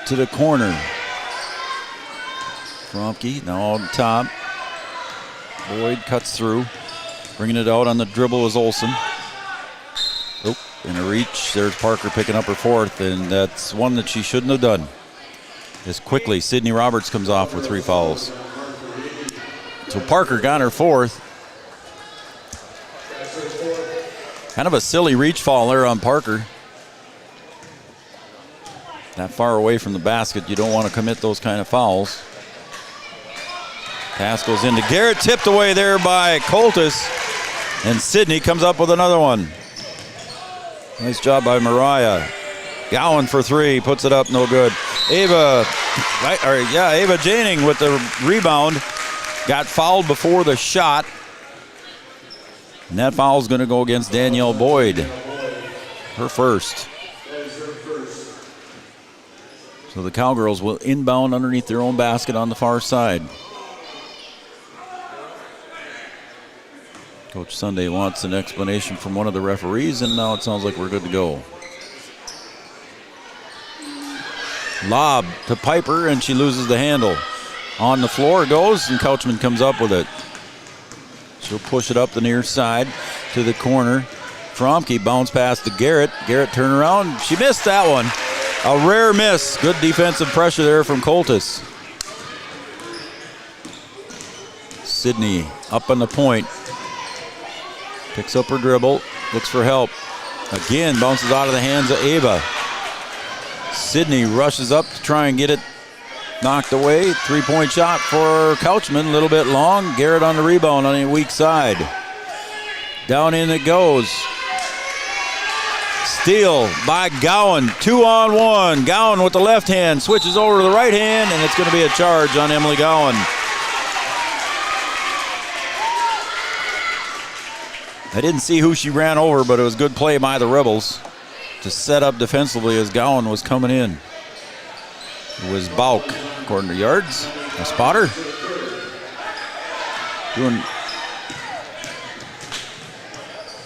To the corner. Fromke now on top. Boyd cuts through. Bringing it out on the dribble is Olson. Oh, in a reach, there's Parker picking up her fourth, and that's one that she shouldn't have done. As quickly, Sydney Roberts comes off with 3 fouls. So Parker got her fourth. Kind of a silly reach foul there on Parker. That far away from the basket, you don't want to commit those kind of fouls. Pass goes into Garrett, tipped away there by Coltis. And Sydney comes up with another one. Nice job by Mariah. Gowan for three, puts it up, no good. Ava Janing with the rebound. Got fouled before the shot. And that foul is going to go against Danielle Boyd. Her first. So the Cowgirls will inbound underneath their own basket on the far side. Coach Sunday wants an explanation from one of the referees, and now it sounds like we're good to go. Lob to Piper, and she loses the handle. On the floor it goes, and Couchman comes up with it. She'll push it up the near side to the corner. Fromke bounce pass to Garrett. Garrett turn around. She missed that one. A rare miss. Good defensive pressure there from Coltis. Sydney up on the point. Picks up her dribble. Looks for help. Again, bounces out of the hands of Ava. Sydney rushes up to try and get it knocked away. 3-point shot for Couchman. A little bit long. Garrett on the rebound on the weak side. Down in it goes. Steal by Gowan. 2-on-1. Gowan with the left hand. Switches over to the right hand, and it's going to be a charge on Emily Gowan. I didn't see who she ran over, but it was good play by the Rebels to set up defensively as Gowan was coming in. It was Bauk, according to yards. A spotter.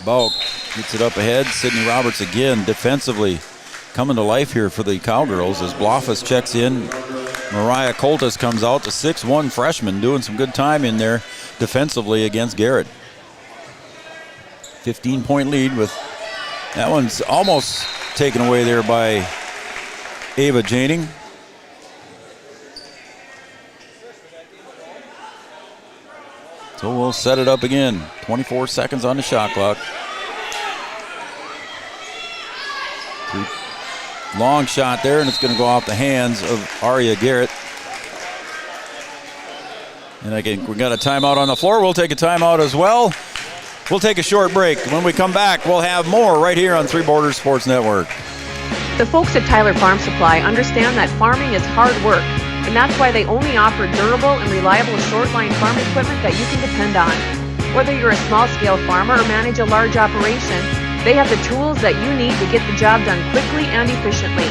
Bauk gets it up ahead. Sydney Roberts again defensively coming to life here for the Cowgirls as Blofus checks in. Mariah Coltis comes out, the 6'1" freshman, doing some good time in there defensively against Garrett. 15-point lead with that one's almost taken away there by Ava Janing. So we'll set it up again. 24 seconds on the shot clock. Long shot there, and it's going to go off the hands of Aria Garrett. And again, we got a timeout on the floor. We'll take a timeout as well. We'll take a short break. When we come back, we'll have more right here on Three Borders Sports Network. The folks at Tyler Farm Supply understand that farming is hard work, and that's why they only offer durable and reliable short-line farm equipment that you can depend on. Whether you're a small-scale farmer or manage a large operation, they have the tools that you need to get the job done quickly and efficiently.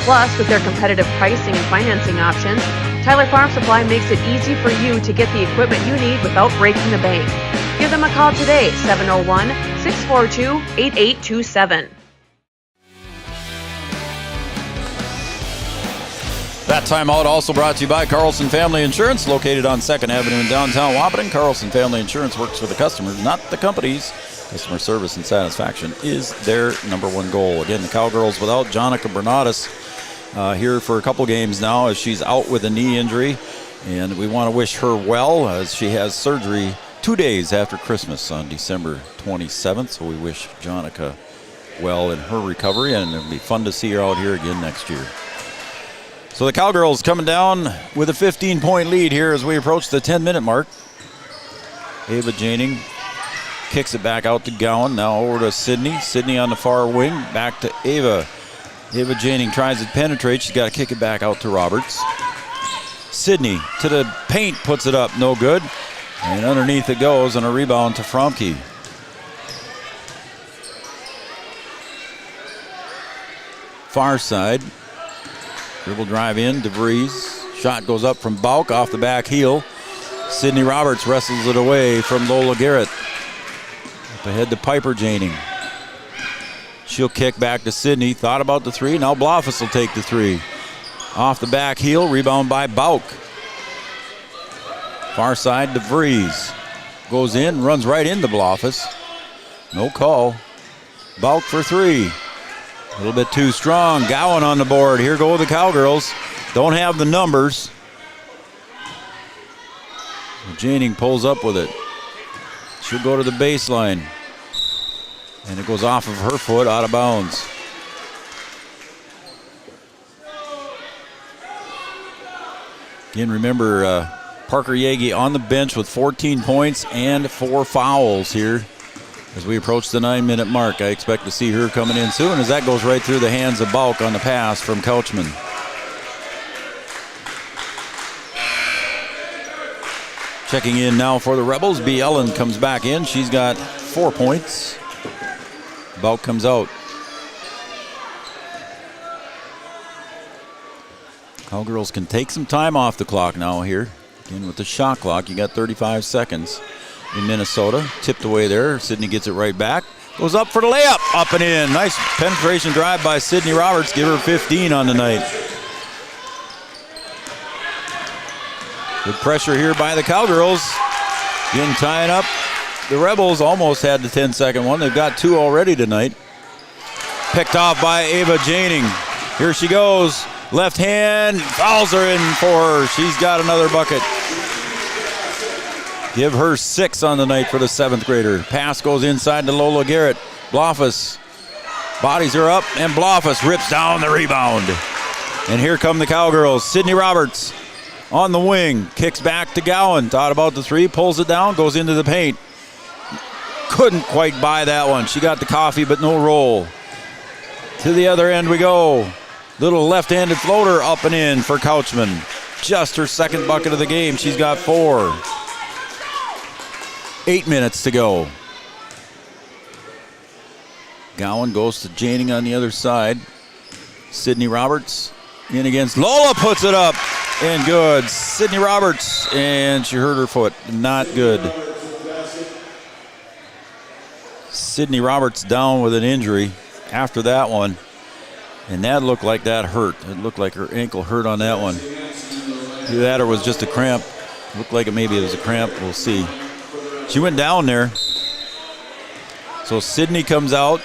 Plus, with their competitive pricing and financing options, Tyler Farm Supply makes it easy for you to get the equipment you need without breaking the bank. Give them a call today, 701-642-8827. That timeout also brought to you by Carlson Family Insurance, located on 2nd Avenue in downtown Wahpeton. Carlson Family Insurance works for the customers, not the companies. Customer service and satisfaction is their number one goal. Again, the Cowgirls without Jonica Bernatus here for a couple games now as she's out with a knee injury. And we want to wish her well as she has surgery 2 days after Christmas on December 27th. So we wish Jonica well in her recovery, and it'll be fun to see her out here again next year. So the Cowgirls coming down with a 15-point lead here as we approach the 10-minute mark. Ava Janing kicks it back out to Gowan. Now over to Sydney. Sydney on the far wing. Back to Ava. Ava Janing tries to penetrate. She's got to kick it back out to Roberts. Sydney to the paint, puts it up. No good. And underneath it goes, and a rebound to Fromke. Far side. Dribble drive in, DeVries. Shot goes up from Bauk off the back heel. Sydney Roberts wrestles it away from Lola Garrett. Up ahead to Piper Janing. She'll kick back to Sydney. Thought about the three. Now Blofus will take the three. Off the back heel, rebound by Bauk. Far side, DeVries. Goes in, runs right into Blofus. No call. Bauk for three. A little bit too strong. Gowan on the board. Here go the Cowgirls. Don't have the numbers. Janing pulls up with it. She'll go to the baseline. And it goes off of her foot, out of bounds. Again, remember Parker Yagi on the bench with 14 points and 4 fouls here as we approach the 9-minute mark. I expect to see her coming in soon as that goes right through the hands of Bauk on the pass from Couchman. Checking in now for the Rebels. B. Ellen comes back in. She's got 4 points. Bauk comes out. Cowgirls can take some time off the clock now here. Again, with the shot clock, you got 35 seconds in Minnesota. Tipped away there. Sydney gets it right back. Goes up for the layup. Up and in. Nice penetration drive by Sydney Roberts. Give her 15 on the night. Good pressure here by the Cowgirls. Again, tying up the Rebels. Almost had the 10-second one. They've got 2 already tonight. Picked off by Ava Janing. Here she goes. Left hand. Fouls her in for her. She's got another bucket. Give her 6 on the night for the 7th grader. Pass goes inside to Lola Garrett. Blofus bodies her up, and Blofus rips down the rebound. And here come the Cowgirls. Sydney Roberts on the wing. Kicks back to Gowan. Thought about the 3. Pulls it down. Goes into the paint. Couldn't quite buy that one. She got the coffee, but no roll. To the other end we go. Little left-handed floater up and in for Couchman. Just her 2nd bucket of the game. She's got 4. 8 minutes to go. Gowan goes to Janing on the other side. Sydney Roberts in against Lola, puts it up and good. Sydney Roberts, and she hurt her foot. Not good. Sydney Roberts down with an injury after that one, and that looked like that hurt. It looked like her ankle hurt on that one. Either that or was just a cramp. Looked like maybe it was a cramp. We'll see. She went down there. So Sydney comes out.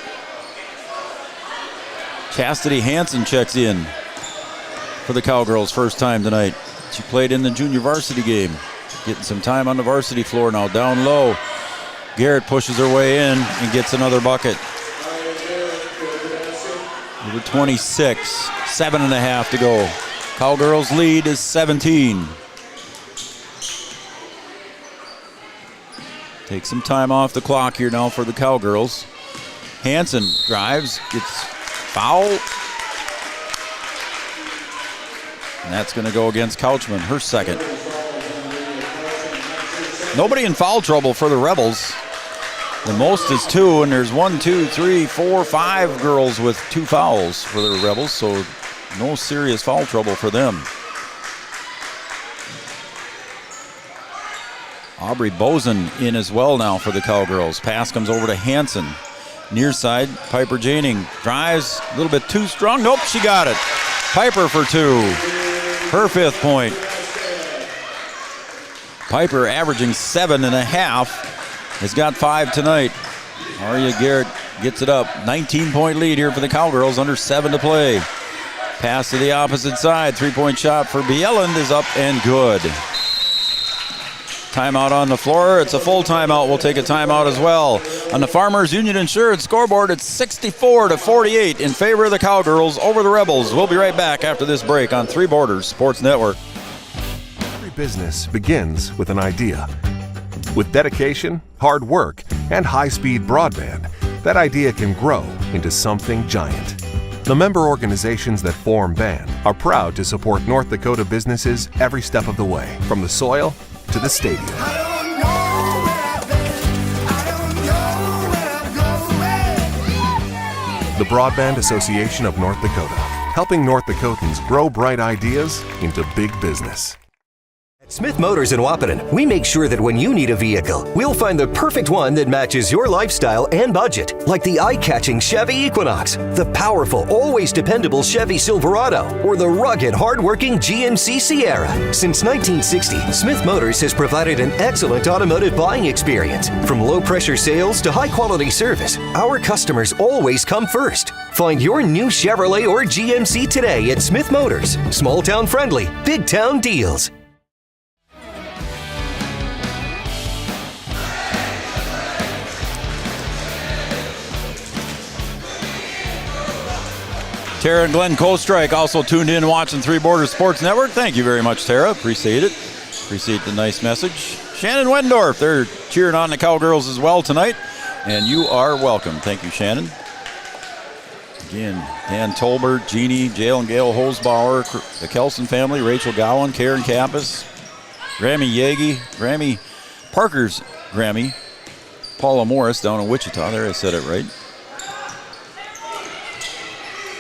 Chastity Hansen checks in for the Cowgirls first time tonight. She played in the junior varsity game. Getting some time on the varsity floor now, down low. Garrett pushes her way in and gets another bucket. Over 26, 7.5 to go. Cowgirls lead is 17. Take some time off the clock here now for the Cowgirls. Hansen drives, gets foul. And that's going to go against Couchman, her 2nd. Nobody in foul trouble for the Rebels. The most is 2, and there's 1, 2, 3, 4, 5 girls with 2 fouls for the Rebels, so no serious foul trouble for them. Aubrey Bozen in as well now for the Cowgirls. Pass comes over to Hansen. Near side, Piper Janing drives a little bit too strong. Nope, she got it. Piper for 2. Her 5th point. Piper averaging 7.5. Has got 5 tonight. Aria Garrett gets it up. 19-point lead here for the Cowgirls. Under 7 to play. Pass to the opposite side. 3-point shot for Bieland is up and good. Timeout on the floor. It's a full timeout. We'll take a timeout as well. On the Farmers Union Insurance scoreboard, it's 64-48 in favor of the Cowgirls over the Rebels. We'll be right back after this break on Three Borders Sports Network. Every business begins with an idea. With dedication, hard work, and high-speed broadband, that idea can grow into something giant. The member organizations that form BAND are proud to support North Dakota businesses every step of the way, from the soil to the stadium. The Broadband Association of North Dakota, helping North Dakotans grow bright ideas into big business. At Smith Motors in Wahpeton, we make sure that when you need a vehicle, we'll find the perfect one that matches your lifestyle and budget. Like the eye-catching Chevy Equinox, the powerful, always dependable Chevy Silverado, or the rugged, hard-working GMC Sierra. Since 1960, Smith Motors has provided an excellent automotive buying experience. From low-pressure sales to high-quality service, our customers always come first. Find your new Chevrolet or GMC today at Smith Motors. Small-town friendly, big-town deals. Tara and Glenn Kostrike also tuned in watching Three Borders Sports Network. Thank you very much, Tara. Appreciate it. Appreciate the nice message. Shannon Wendorf, they're cheering on the Cowgirls as well tonight, and you are welcome. Thank you, Shannon. Again, Dan Tolbert, Jeannie, Jail and Gail Holzbauer, the Kelson family, Rachel Gowan, Karen Kappas, Grammy Yagi, Grammy Parker's Grammy, Paula Morris down in Wichita. There, I said it right.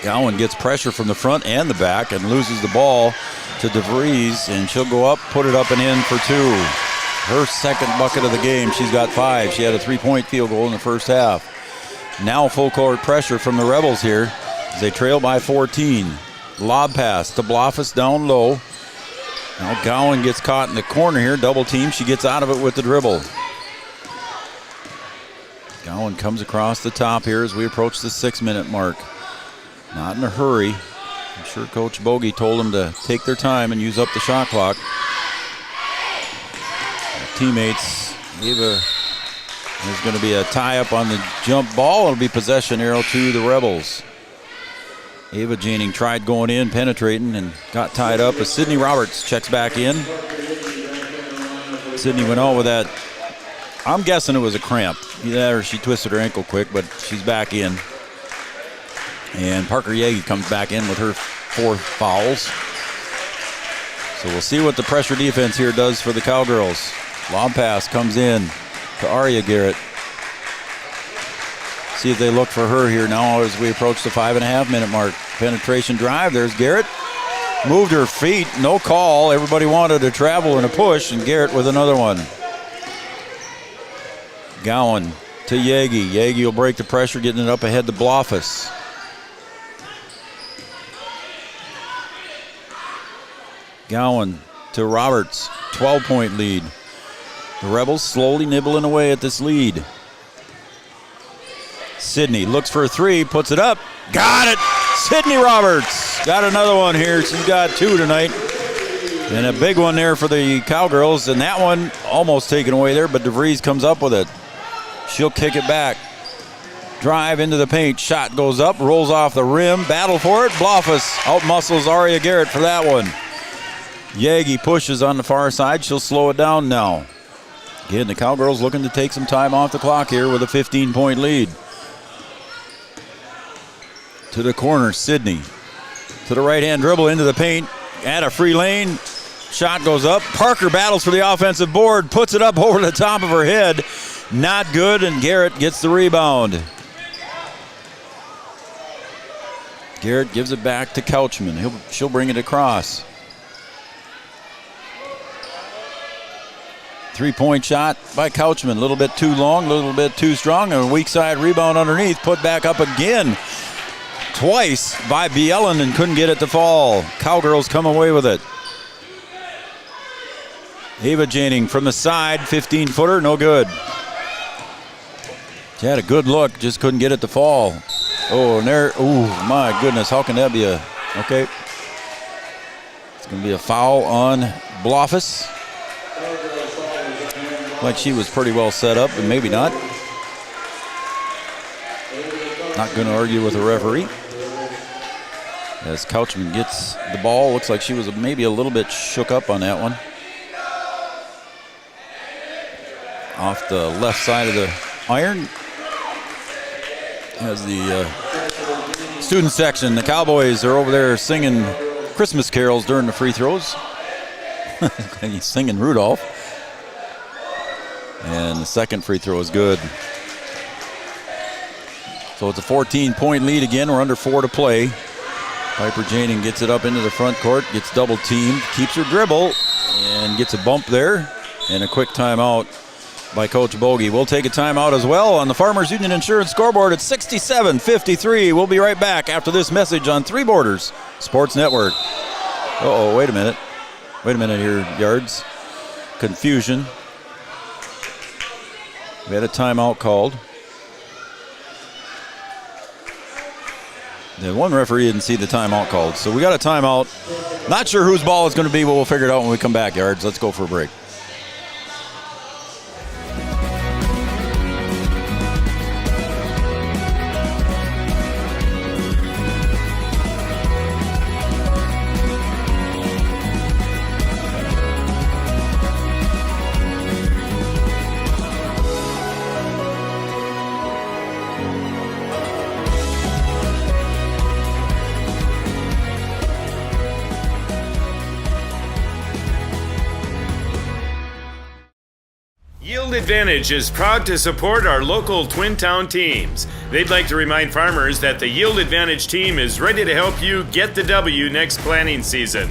Gowan gets pressure from the front and the back and loses the ball to DeVries, and she'll go up, put it up and in for 2. Her 2nd bucket of the game. She's got 5. She had a 3-point field goal in the first half. Now full court pressure from the Rebels here as they trail by 14. Lob pass to Blofus down low. Now Gowan gets caught in the corner here. Double team. She gets out of it with the dribble. Gowan comes across the top here as we approach the 6-minute mark. Not in a hurry. I'm sure Coach Bogey told them to take their time and use up the shot clock. Teammates, Ava, there's going to be a tie-up on the jump ball. It'll be possession arrow to the Rebels. Ava Janing tried going in, penetrating, and got tied up as Sydney Roberts checks back in. Sydney went out with that. I'm guessing it was a cramp. Either she twisted her ankle quick, but she's back in. And Parker Yagi comes back in with her 4 fouls. So we'll see what the pressure defense here does for the Cowgirls. Lob pass comes in to Aria Garrett. See if they look for her here now as we approach the 5.5-minute mark. Penetration drive. There's Garrett. Moved her feet. No call. Everybody wanted to travel and a push, and Garrett with another one. Gowan to Yagi. Yagi will break the pressure, getting it up ahead to Blofus. Gowan to Roberts. 12-point lead. The Rebels slowly nibbling away at this lead. Sydney looks for a 3, puts it up. Got it! Sydney Roberts got another one here. She's got 2 tonight. And a big one there for the Cowgirls. And that one almost taken away there, but DeVries comes up with it. She'll kick it back. Drive into the paint. Shot goes up, rolls off the rim. Battle for it. Blofus outmuscles Aria Garrett for that one. Yagi pushes on the far side. She'll slow it down now. Again, the Cowgirls looking to take some time off the clock here with a 15-point lead. To the corner, Sydney. To the right-hand dribble into the paint. At a free lane. Shot goes up. Parker battles for the offensive board. Puts it up over the top of her head. Not good, and Garrett gets the rebound. Garrett gives it back to Couchman. She'll bring it across. 3-point shot by Couchman. A little bit too long, a little bit too strong. A weak side rebound underneath. Put back up again. Twice by Bielen and couldn't get it to fall. Cowgirls come away with it. Ava Janing from the side. 15-footer, no good. She had a good look, just couldn't get it to fall. Oh, and there, oh my goodness, how can that be a, okay. It's going to be a foul on Blofus. Like she was pretty well set up, but maybe not. Not going to argue with the referee. As Couchman gets the ball, looks like she was maybe a little bit shook up on that one. Off the left side of the iron. As the student section, the Cowboys are over there singing Christmas carols during the free throws. He's singing Rudolph. And the second free throw is good. So it's a 14-point lead again. We're under 4 to play. Piper Janing gets it up into the front court, gets double teamed, keeps her dribble, and gets a bump there. And a quick timeout by Coach Bogey. We'll take a timeout as well on the Farmers Union Insurance scoreboard at 67-53. We'll be right back after this message on Three Borders Sports Network. Uh-oh, wait a minute. Wait a minute here, Yards. Confusion. We had a timeout called. The one referee didn't see the timeout called, so we got a timeout. Not sure whose ball it's going to be, but we'll figure it out when we come back, Yards. Let's go for a break. Advantage is proud to support our local Twin Town teams. They'd like to remind farmers that the Yield Advantage team is ready to help you get the W next planting season.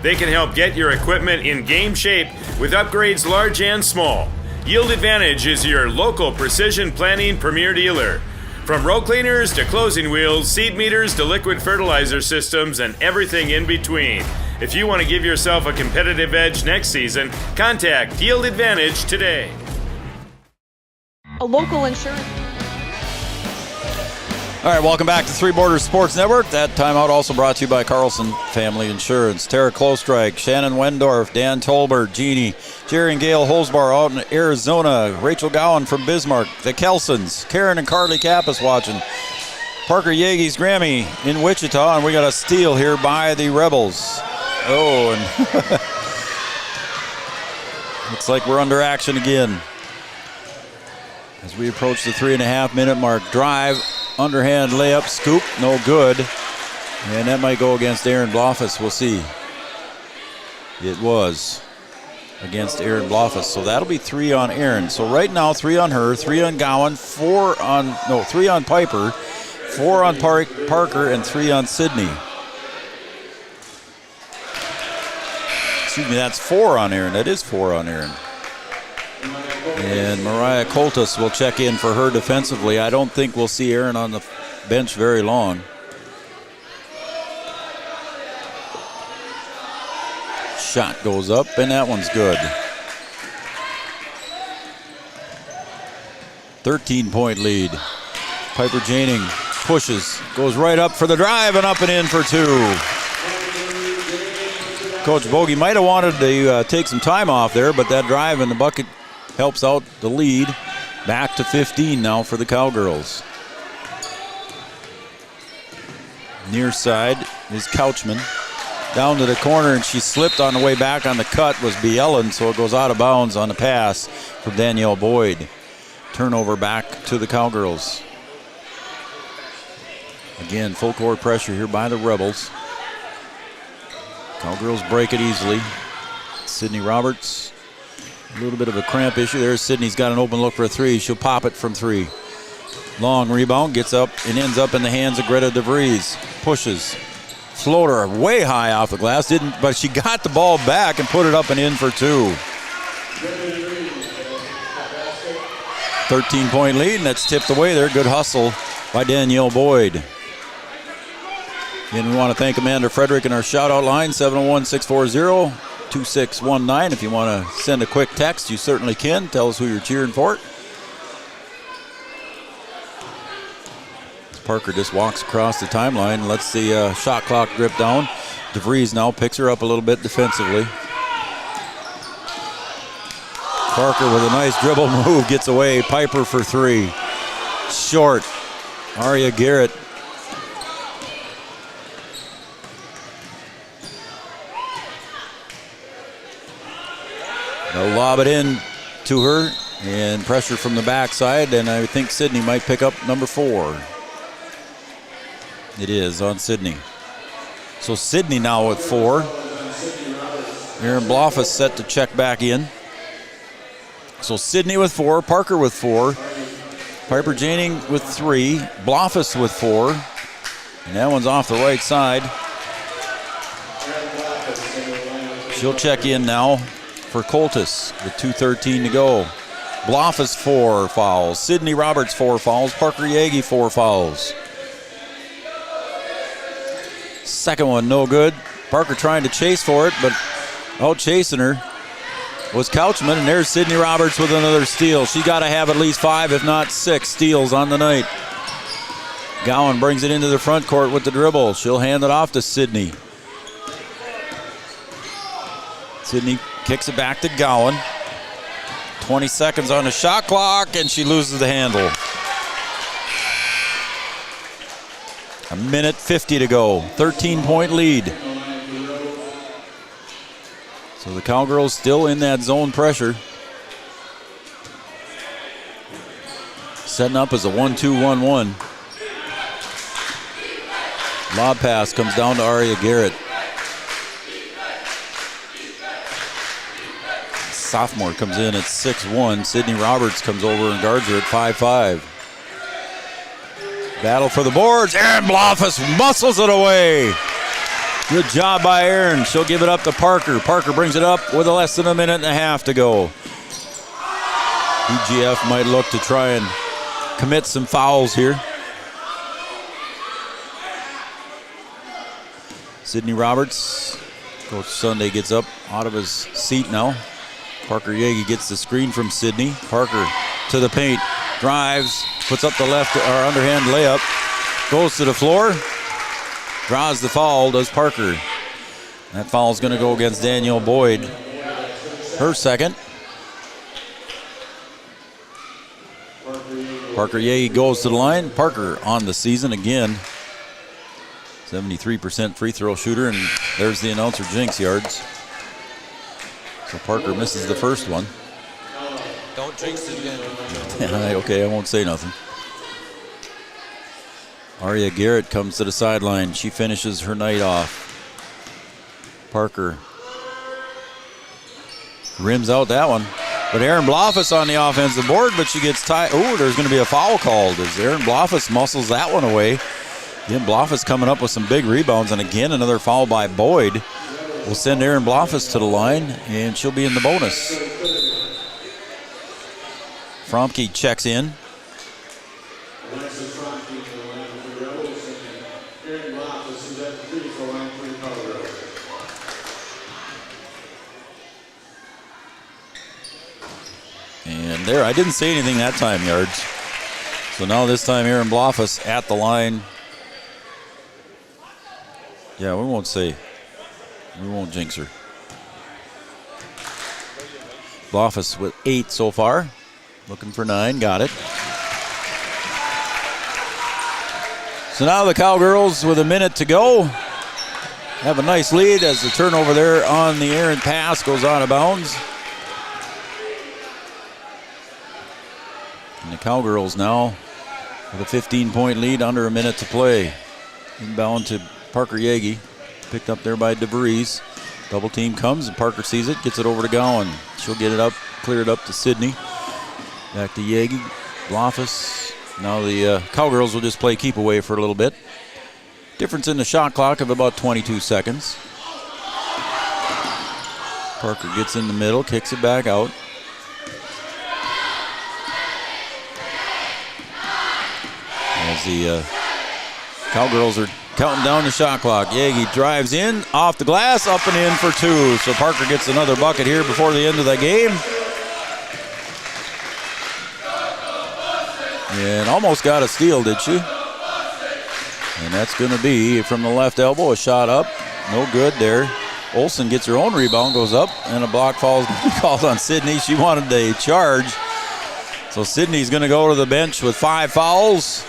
They can help get your equipment in game shape with upgrades large and small. Yield Advantage is your local precision planting premier dealer. From row cleaners to closing wheels, seed meters to liquid fertilizer systems, and everything in between. If you want to give yourself a competitive edge next season, contact Yield Advantage today. A local insurance. All right, welcome back to Three Borders Sports Network. That timeout also brought to you by Carlson Family Insurance. Tara Klostrike, Shannon Wendorf, Dan Tolbert, Jeannie, Jerry and Gail Holzbar out in Arizona, Rachel Gowan from Bismarck, the Kelsons, Karen and Carly Kappas watching, Parker Yeage's Grammy in Wichita, and we got a steal here by the Rebels. Oh, and looks like we're under action again. As we approach the 3.5-minute mark, drive, underhand layup, scoop, no good. And that might go against Erin Blofus. We'll see. It was against Erin Blofus. So that'll be 3 on Erin. So right now, 3 on her, 3 on Gowan, 3 on Piper, 4 on Parker, and 3 on Sydney. Excuse me, that's 4 on Erin. That is 4 on Erin. And Mariah Coltis will check in for her defensively. I don't think we'll see Erin on the bench very long. Shot goes up, and that one's good. 13-point lead. Piper Janing pushes, goes right up for the drive, and up and in for 2. Coach Bogey might have wanted to take some time off there, but that drive in the bucket helps out the lead. Back to 15 now for the Cowgirls. Near side is Couchman. Down to the corner, and she slipped on the way back on the cut was Bielen, so it goes out of bounds on the pass from Danielle Boyd. Turnover back to the Cowgirls. Again, full court pressure here by the Rebels. Cowgirls break it easily. Sydney Roberts, a little bit of a cramp issue there. Sydney's got an open look for a 3. She'll pop it from 3. Long rebound, gets up and ends up in the hands of Greta DeVries. Pushes. Floater way high off the glass, but she got the ball back and put it up and in for 2. 13-point lead, and that's tipped away there. Good hustle by Danielle Boyd. And we want to thank Amanda Frederick in our shout-out line, 701-640-2619. If you want to send a quick text, you certainly can. Tell us who you're cheering for. Parker just walks across the timeline, lets the shot clock drip down. DeVries now picks her up a little bit defensively. Parker with a nice dribble move gets away. Piper for 3. Short. Aria Garrett. They'll lob it in to her, and pressure from the backside, and I think Sydney might pick up number 4. It is on Sydney. So Sydney now with 4. Erin Blofus set to check back in. So Sydney with 4, Parker with 4, Piper Janing with 3, Blofus with 4, and that one's off the right side. She'll check in now for Coltis with 2:13 to go. Blofus 4 fouls, Sydney Roberts 4 fouls, Parker Yagi 4 fouls. Second one no good. Parker trying to chase for it, but out chasing her was Couchman, and there's Sydney Roberts with another steal. She got to have at least 5, if not 6 steals on the night. Gowan brings it into the front court with the dribble. She'll hand it off to Sydney. Sydney kicks it back to Gowan. 20 seconds on the shot clock, and she loses the handle. 1:50 to go. 13-point lead. So the Cowgirls still in that zone pressure. Setting up as a 1-2-1-1. Lob pass comes down to Aria Garrett. Sophomore comes in at 6'1". Sydney Roberts comes over and guards her at 5'5". Battle for the boards. Erin Blofus muscles it away. Good job by Erin. She'll give it up to Parker. Parker brings it up with less than 1.5 minutes to go. DGF might look to try and commit some fouls here. Sydney Roberts Coach Sunday gets up out of his seat now. Parker Yagi gets the screen from Sidney. Parker to the paint, drives, puts up the left or underhand layup, goes to the floor, draws the foul, does Parker. That foul is going to go against Danielle Boyd. Her second. Parker Yagi goes to the line. Parker on the season again. 73% free throw shooter, and there's the announcer jinx yards. So Parker misses the first one. Don't jinx it again. Okay, I won't say nothing. Aria Garrett comes to the sideline. She finishes her night off. Parker rims out that one. But Aaron Blofus on the offensive board, but she gets tied. Oh, there's going to be a foul called as Aaron Blofus muscles that one away. Again, Blofus coming up with some big rebounds, and again another foul by Boyd will send Aaron Blofus to the line, and she'll be in the bonus. Fromke checks in. And there, I didn't say anything that time, yards. So now this time Aaron Blofus at the line. Yeah, we won't say. We won't jinx her. Blofus with 8 so far. Looking for 9, got it. So now the Cowgirls with a minute to go have a nice lead as the turnover there on the errant pass goes out of bounds. And the Cowgirls now with a 15-point lead under a minute to play. Inbound to Parker Yagi, picked up there by DeVries. Double team comes and Parker sees it, gets it over to Gowan. She'll get it up, clear it up to Sidney. Back to Yagi, Blofus. Now the Cowgirls will just play keep away for a little bit. Difference in the shot clock of about 22 seconds. Parker gets in the middle, kicks it back out. As the Cowgirls are counting down the shot clock. Yagi drives in, off the glass, up and in for 2. So Parker gets another bucket here before the end of the game. And almost got a steal, did she? And that's going to be from the left elbow, a shot up. No good there. Olsen gets her own rebound, goes up, and a block falls called on Sidney. She wanted a charge. So Sidney's going to go to the bench with 5 fouls.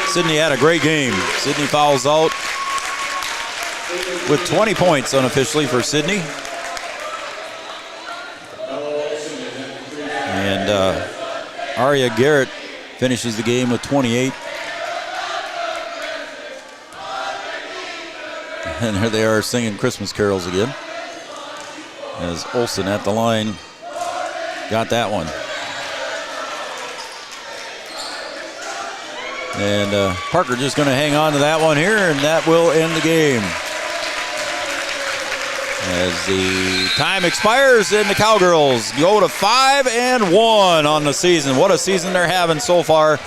Sidney had a great game. Sidney fouls out with 20 points unofficially for Sidney. And Aria Garrett finishes the game with 28. And here they are singing Christmas carols again. As Olsen at the line got that one. And Parker just going to hang on to that one here, and that will end the game. As the time expires and the Cowgirls go to 5-1 on the season. What a season they're having so far.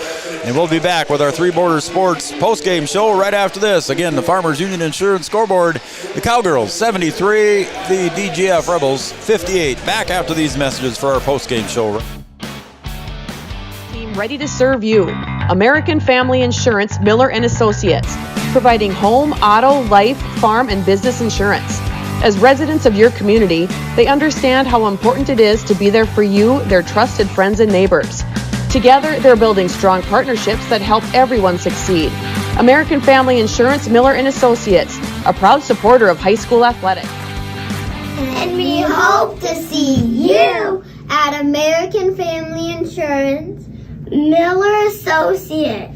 And we'll be back with our Three Borders Sports postgame show right after this. Again, the Farmers Union Insurance scoreboard. The Cowgirls 73, the DGF Rebels 58. Back after these messages for our postgame show. Team ready to serve you. American Family Insurance, Miller & Associates, providing home, auto, life, farm, and business insurance. As residents of your community, they understand how important it is to be there for you, their trusted friends and neighbors. Together, they're building strong partnerships that help everyone succeed. American Family Insurance, Miller & Associates, a proud supporter of high school athletics. And we hope to see you at American Family Insurance, Miller Associates.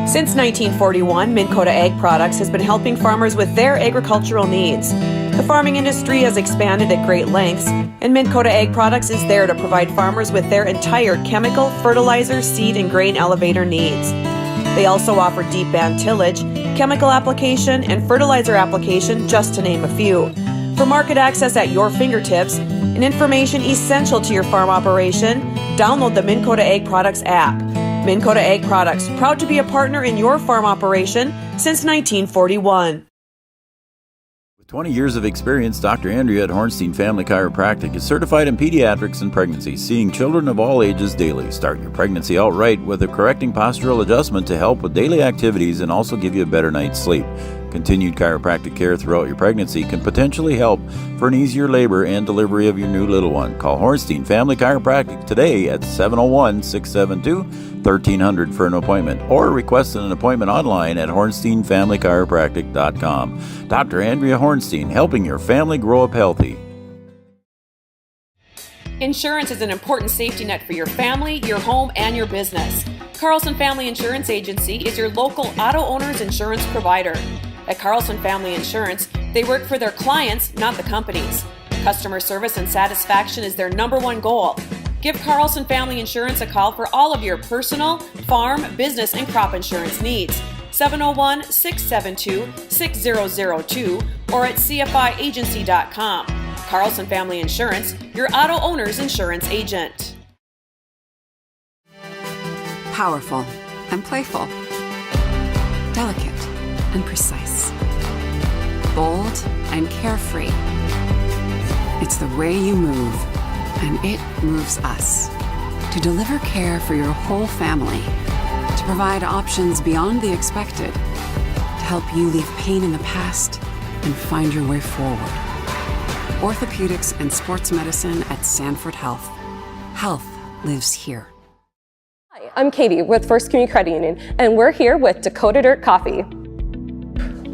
Since 1941, Minn Kota Ag Products has been helping farmers with their agricultural needs. The farming industry has expanded at great lengths, and Minn Kota Ag Products is there to provide farmers with their entire chemical, fertilizer, seed, and grain elevator needs. They also offer deep band tillage, chemical application, and fertilizer application, just to name a few. For market access at your fingertips and information essential to your farm operation, download the Minn Kota Ag Products app. Minn Kota Ag Products, proud to be a partner in your farm operation since 1941. With 20 years of experience, Dr. Andrea at Hornstein Family Chiropractic is certified in pediatrics and pregnancy, seeing children of all ages daily. Start your pregnancy out right with a correcting postural adjustment to help with daily activities and also give you a better night's sleep. Continued chiropractic care throughout your pregnancy can potentially help for an easier labor and delivery of your new little one. Call Hornstein Family Chiropractic today at 701-672-1300 for an appointment, or request an appointment online at hornsteinfamilychiropractic.com. Dr. Andrea Hornstein, helping your family grow up healthy. Insurance is an important safety net for your family, your home, and your business. Carlson Family Insurance Agency is your local auto owner's insurance provider. At Carlson Family Insurance, they work for their clients, not the companies. Customer service and satisfaction is their number one goal. Give Carlson Family Insurance a call for all of your personal, farm, business, and crop insurance needs. 701-672-6002 or at cfiagency.com. Carlson Family Insurance, your auto owner's insurance agent. Powerful and playful. Delicate and precise. Bold and carefree. It's the way you move, and it moves us. To deliver care for your whole family. To provide options beyond the expected. To help you leave pain in the past and find your way forward. Orthopedics and sports medicine at Sanford Health. Health lives here. Hi, I'm Katie with First Community Credit Union, and we're here with Dakota Dirt Coffee.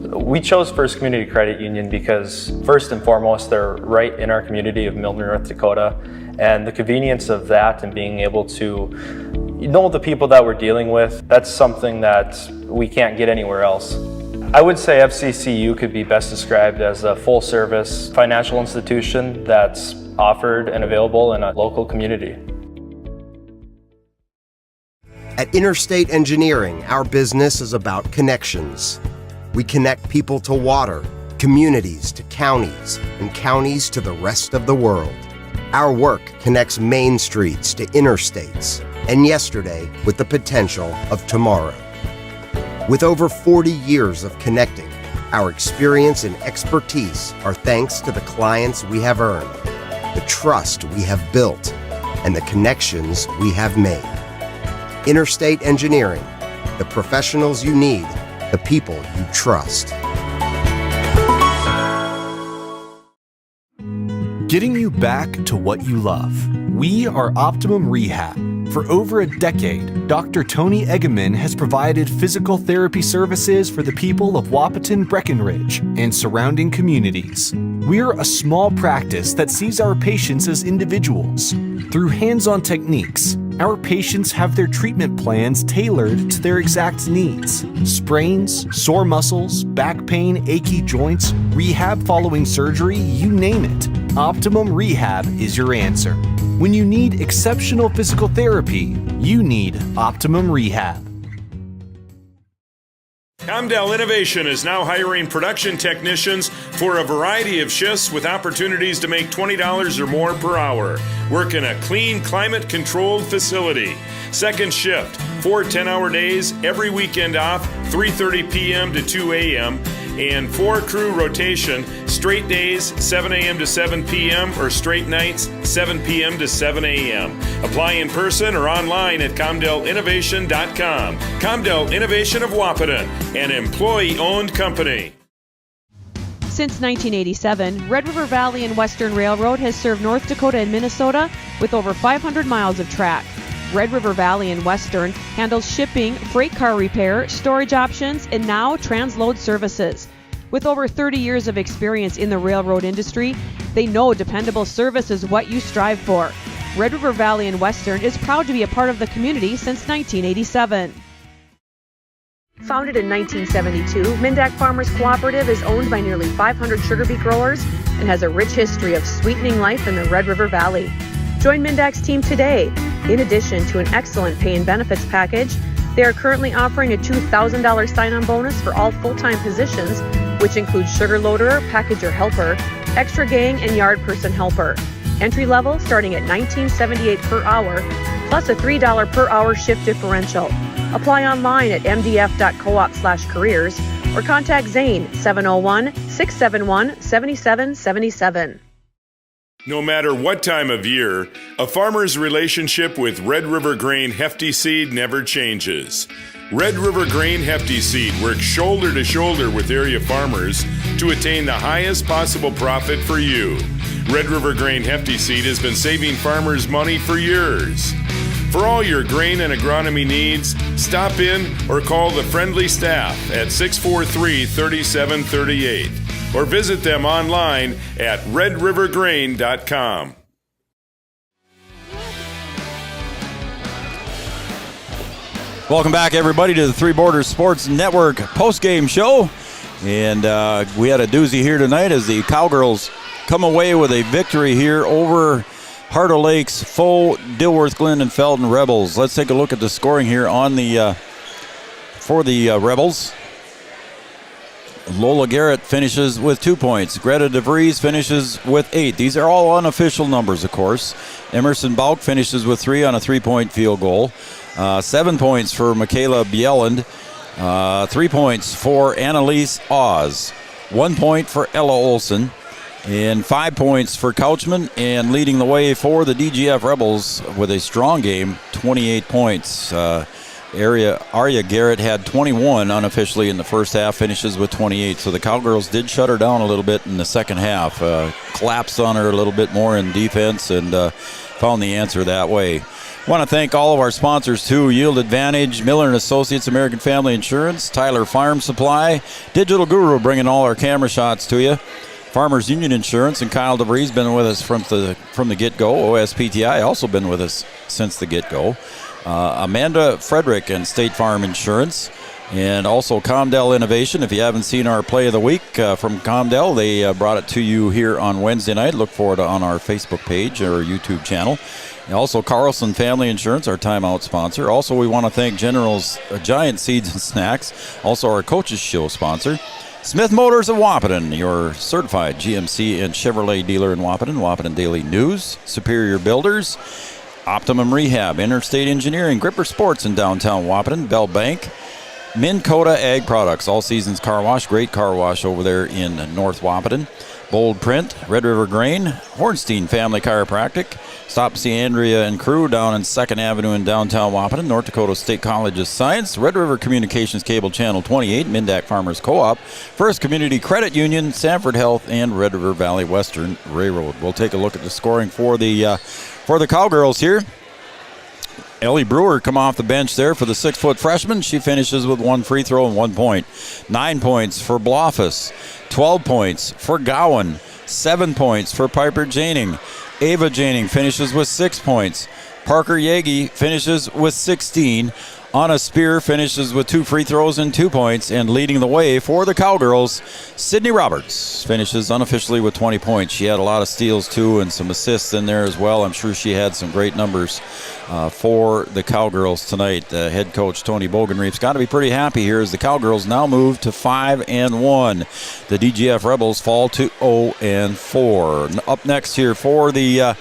We chose First Community Credit Union because, first and foremost, they're right in our community of Milner, North Dakota, and the convenience of that and being able to know the people that we're dealing with, that's something that we can't get anywhere else. I would say FCCU could be best described as a full-service financial institution that's offered and available in a local community. At Interstate Engineering, our business is about connections. We connect people to water, communities to counties, and counties to the rest of the world. Our work connects main streets to interstates, and yesterday with the potential of tomorrow. With over 40 years of connecting, our experience and expertise are thanks to the clients we have earned, the trust we have built, and the connections we have made. Interstate Engineering, the professionals you need, the people you trust. Getting you back to what you love. We are Optimum Rehab. For over a decade, Dr. Tony Egeman has provided physical therapy services for the people of Wahpeton, Breckenridge, and surrounding communities. We're a small practice that sees our patients as individuals. Through hands-on techniques, our patients have their treatment plans tailored to their exact needs. Sprains, sore muscles, back pain, achy joints, rehab following surgery, you name it. Optimum Rehab is your answer. When you need exceptional physical therapy, you need Optimum Rehab. Comdell Innovation is now hiring production technicians for a variety of shifts with opportunities to make $20 or more per hour. Work in a clean, climate-controlled facility. Second shift, 4 10-hour days, every weekend off, 3:30 p.m. to 2 a.m., and 4 crew rotation, straight days, 7 a.m. to 7 p.m., or straight nights, 7 p.m. to 7 a.m. Apply in person or online at ComdellInnovation.com. Comdell Innovation of Wahpeton, an employee-owned company. Since 1987, Red River Valley and Western Railroad has served North Dakota and Minnesota with over 500 miles of track. Red River Valley and Western handles shipping, freight car repair, storage options, and now transload services. With over 30 years of experience in the railroad industry, they know dependable service is what you strive for. Red River Valley and Western is proud to be a part of the community since 1987. Founded in 1972, Mindak Farmers Cooperative is owned by nearly 500 sugar beet growers and has a rich history of sweetening life in the Red River Valley. Join Mindak's team today. In addition to an excellent pay and benefits package, they are currently offering a $2,000 sign-on bonus for all full-time positions, which includes sugar loader, packager helper, extra gang, and yard person helper. Entry level starting at $19.78 per hour, plus a $3 per hour shift differential. Apply online at mdf.coop/careers or contact Zane 701-671-7777. No matter what time of year, a farmer's relationship with Red River Grain Hefty Seed never changes. Red River Grain Hefty Seed works shoulder to shoulder with area farmers to attain the highest possible profit for you. Red River Grain Hefty Seed has been saving farmers money for years. For all your grain and agronomy needs, stop in or call the friendly staff at 643-3738 or visit them online at redrivergrain.com. Welcome back, everybody, to the Three Borders Sports Network postgame show. And we had a doozy here tonight as the Cowgirls come away with a victory here over Heart of Lakes, Foe, Dilworth, Glen, and Felton Rebels. Let's take a look at the scoring here on the for the Rebels. Lola Garrett finishes with 2 points. Greta DeVries finishes with 8. These are all unofficial numbers, of course. Emerson Bauk finishes with 3 on a 3-point field goal. 7 points for Michaela Bjelland. 3 points for Annalise Oz. 1 point for Ella Olson. And 5 points for Couchman. And leading the way for the DGF Rebels with a strong game, 28 points. Arya Garrett had 21 unofficially in the first half, finishes with 28. So the Cowgirls did shut her down a little bit in the second half. Collapsed on her a little bit more in defense and found the answer that way. Want to thank all of our sponsors too: Yield Advantage, Miller & Associates, American Family Insurance, Tyler Farm Supply, Digital Guru bringing all our camera shots to you, Farmers Union Insurance, and Kyle DeVries been with us from the get-go. OSPTI also been with us since the get-go. Amanda Frederick and State Farm Insurance, and also Comdell Innovation. If you haven't seen our Play of the Week from Comdell, they brought it to you here on Wednesday night. Look for it on our Facebook page or YouTube channel. And also Carlson Family Insurance, our timeout sponsor. Also, we want to thank General's Giant Seeds and Snacks, also our Coaches Show sponsor. Smith Motors of Wahpeton, your certified GMC and Chevrolet dealer in Wahpeton. Wahpeton Daily News, Superior Builders, Optimum Rehab, Interstate Engineering, Gripper Sports in downtown Wahpeton, Bell Bank, Minn Kota Ag Products, All Seasons Car Wash, great car wash over there in North Wahpeton, Bold Print, Red River Grain, Hornstein Family Chiropractic, Stop See Andrea and crew down in 2nd Avenue in downtown Wahpeton, North Dakota State College of Science, Red River Communications Cable Channel 28, Mindak Farmers Co-op, First Community Credit Union, Sanford Health, and Red River Valley Western Railroad. We'll take a look at the scoring for the Cowgirls here. Ellie Brewer come off the bench there for the 6-foot freshman. She finishes with 1 free throw and 1 point. 9 points for Blofus. 12 points for Gowan. 7 points for Piper Janing. Ava Janing finishes with 6 points. Parker Yagi finishes with 16. Anna Spear finishes with 2 free throws and 2 points. And leading the way for the Cowgirls, Sydney Roberts finishes unofficially with 20 points. She had a lot of steals too and some assists in there as well. I'm sure she had some great numbers for the Cowgirls tonight. Head coach Tony Bogenreef's got to be pretty happy here as the Cowgirls now move to 5-1. The DGF Rebels fall to 0-4. Up next here for the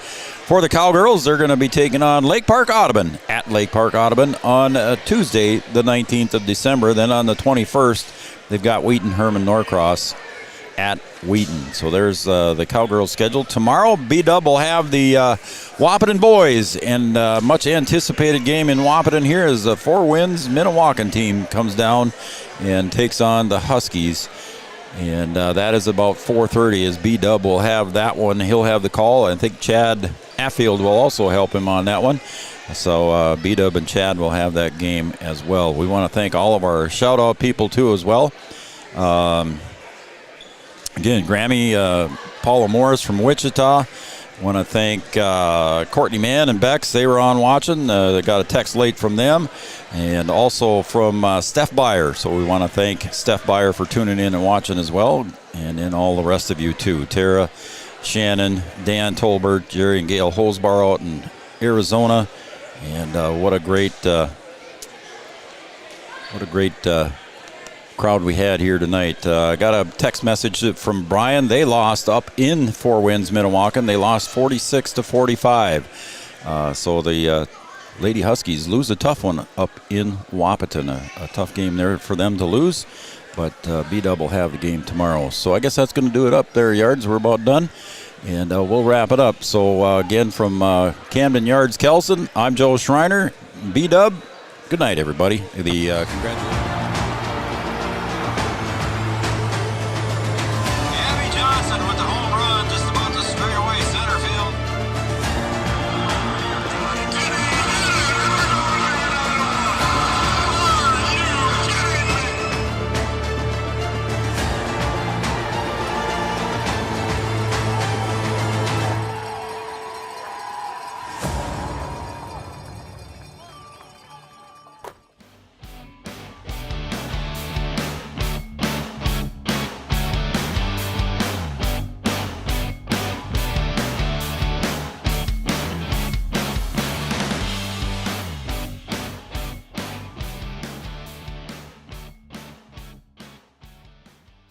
Cowgirls, they're going to be taking on Lake Park Audubon at Lake Park Audubon on Tuesday, the 19th of December. Then on the 21st, they've got Wheaton Herman Norcross at Wheaton. So there's the Cowgirls schedule. Tomorrow, B-Dub will have the Wahpeton boys, and much anticipated game in Wahpeton here as the Four Winds Minnewacan team comes down and takes on the Huskies. And that is about 4:30 as B-Dub will have that one. He'll have the call. I think Chad Affield will also help him on that one. So B-Dub and Chad will have that game as well. We want to thank all of our shout-out people, too, as well. Again, Grammy, Paula Morris from Wichita. Want to thank Courtney Mann and Bex. They were on watching. They got a text late from them. And also from Steph Byer. So we want to thank Steph Byer for tuning in and watching as well. And then all the rest of you, too. Tara, Shannon, Dan Tolbert, Jerry and Gail Hosbar out in Arizona. And what a great crowd we had here tonight. I got a text message from Brian. They lost up in Four Winds Minnewacan. They lost 46-45. So the Lady Huskies lose a tough one up in Wahpeton. A tough game there for them to lose, but B-Dub will have the game tomorrow. So I guess that's going to do it up there, Yards. We're about done, and we'll wrap it up. So again, from Camden Yards, Kelson, I'm Joe Schreiner. B-Dub, good night, everybody. Congratulations.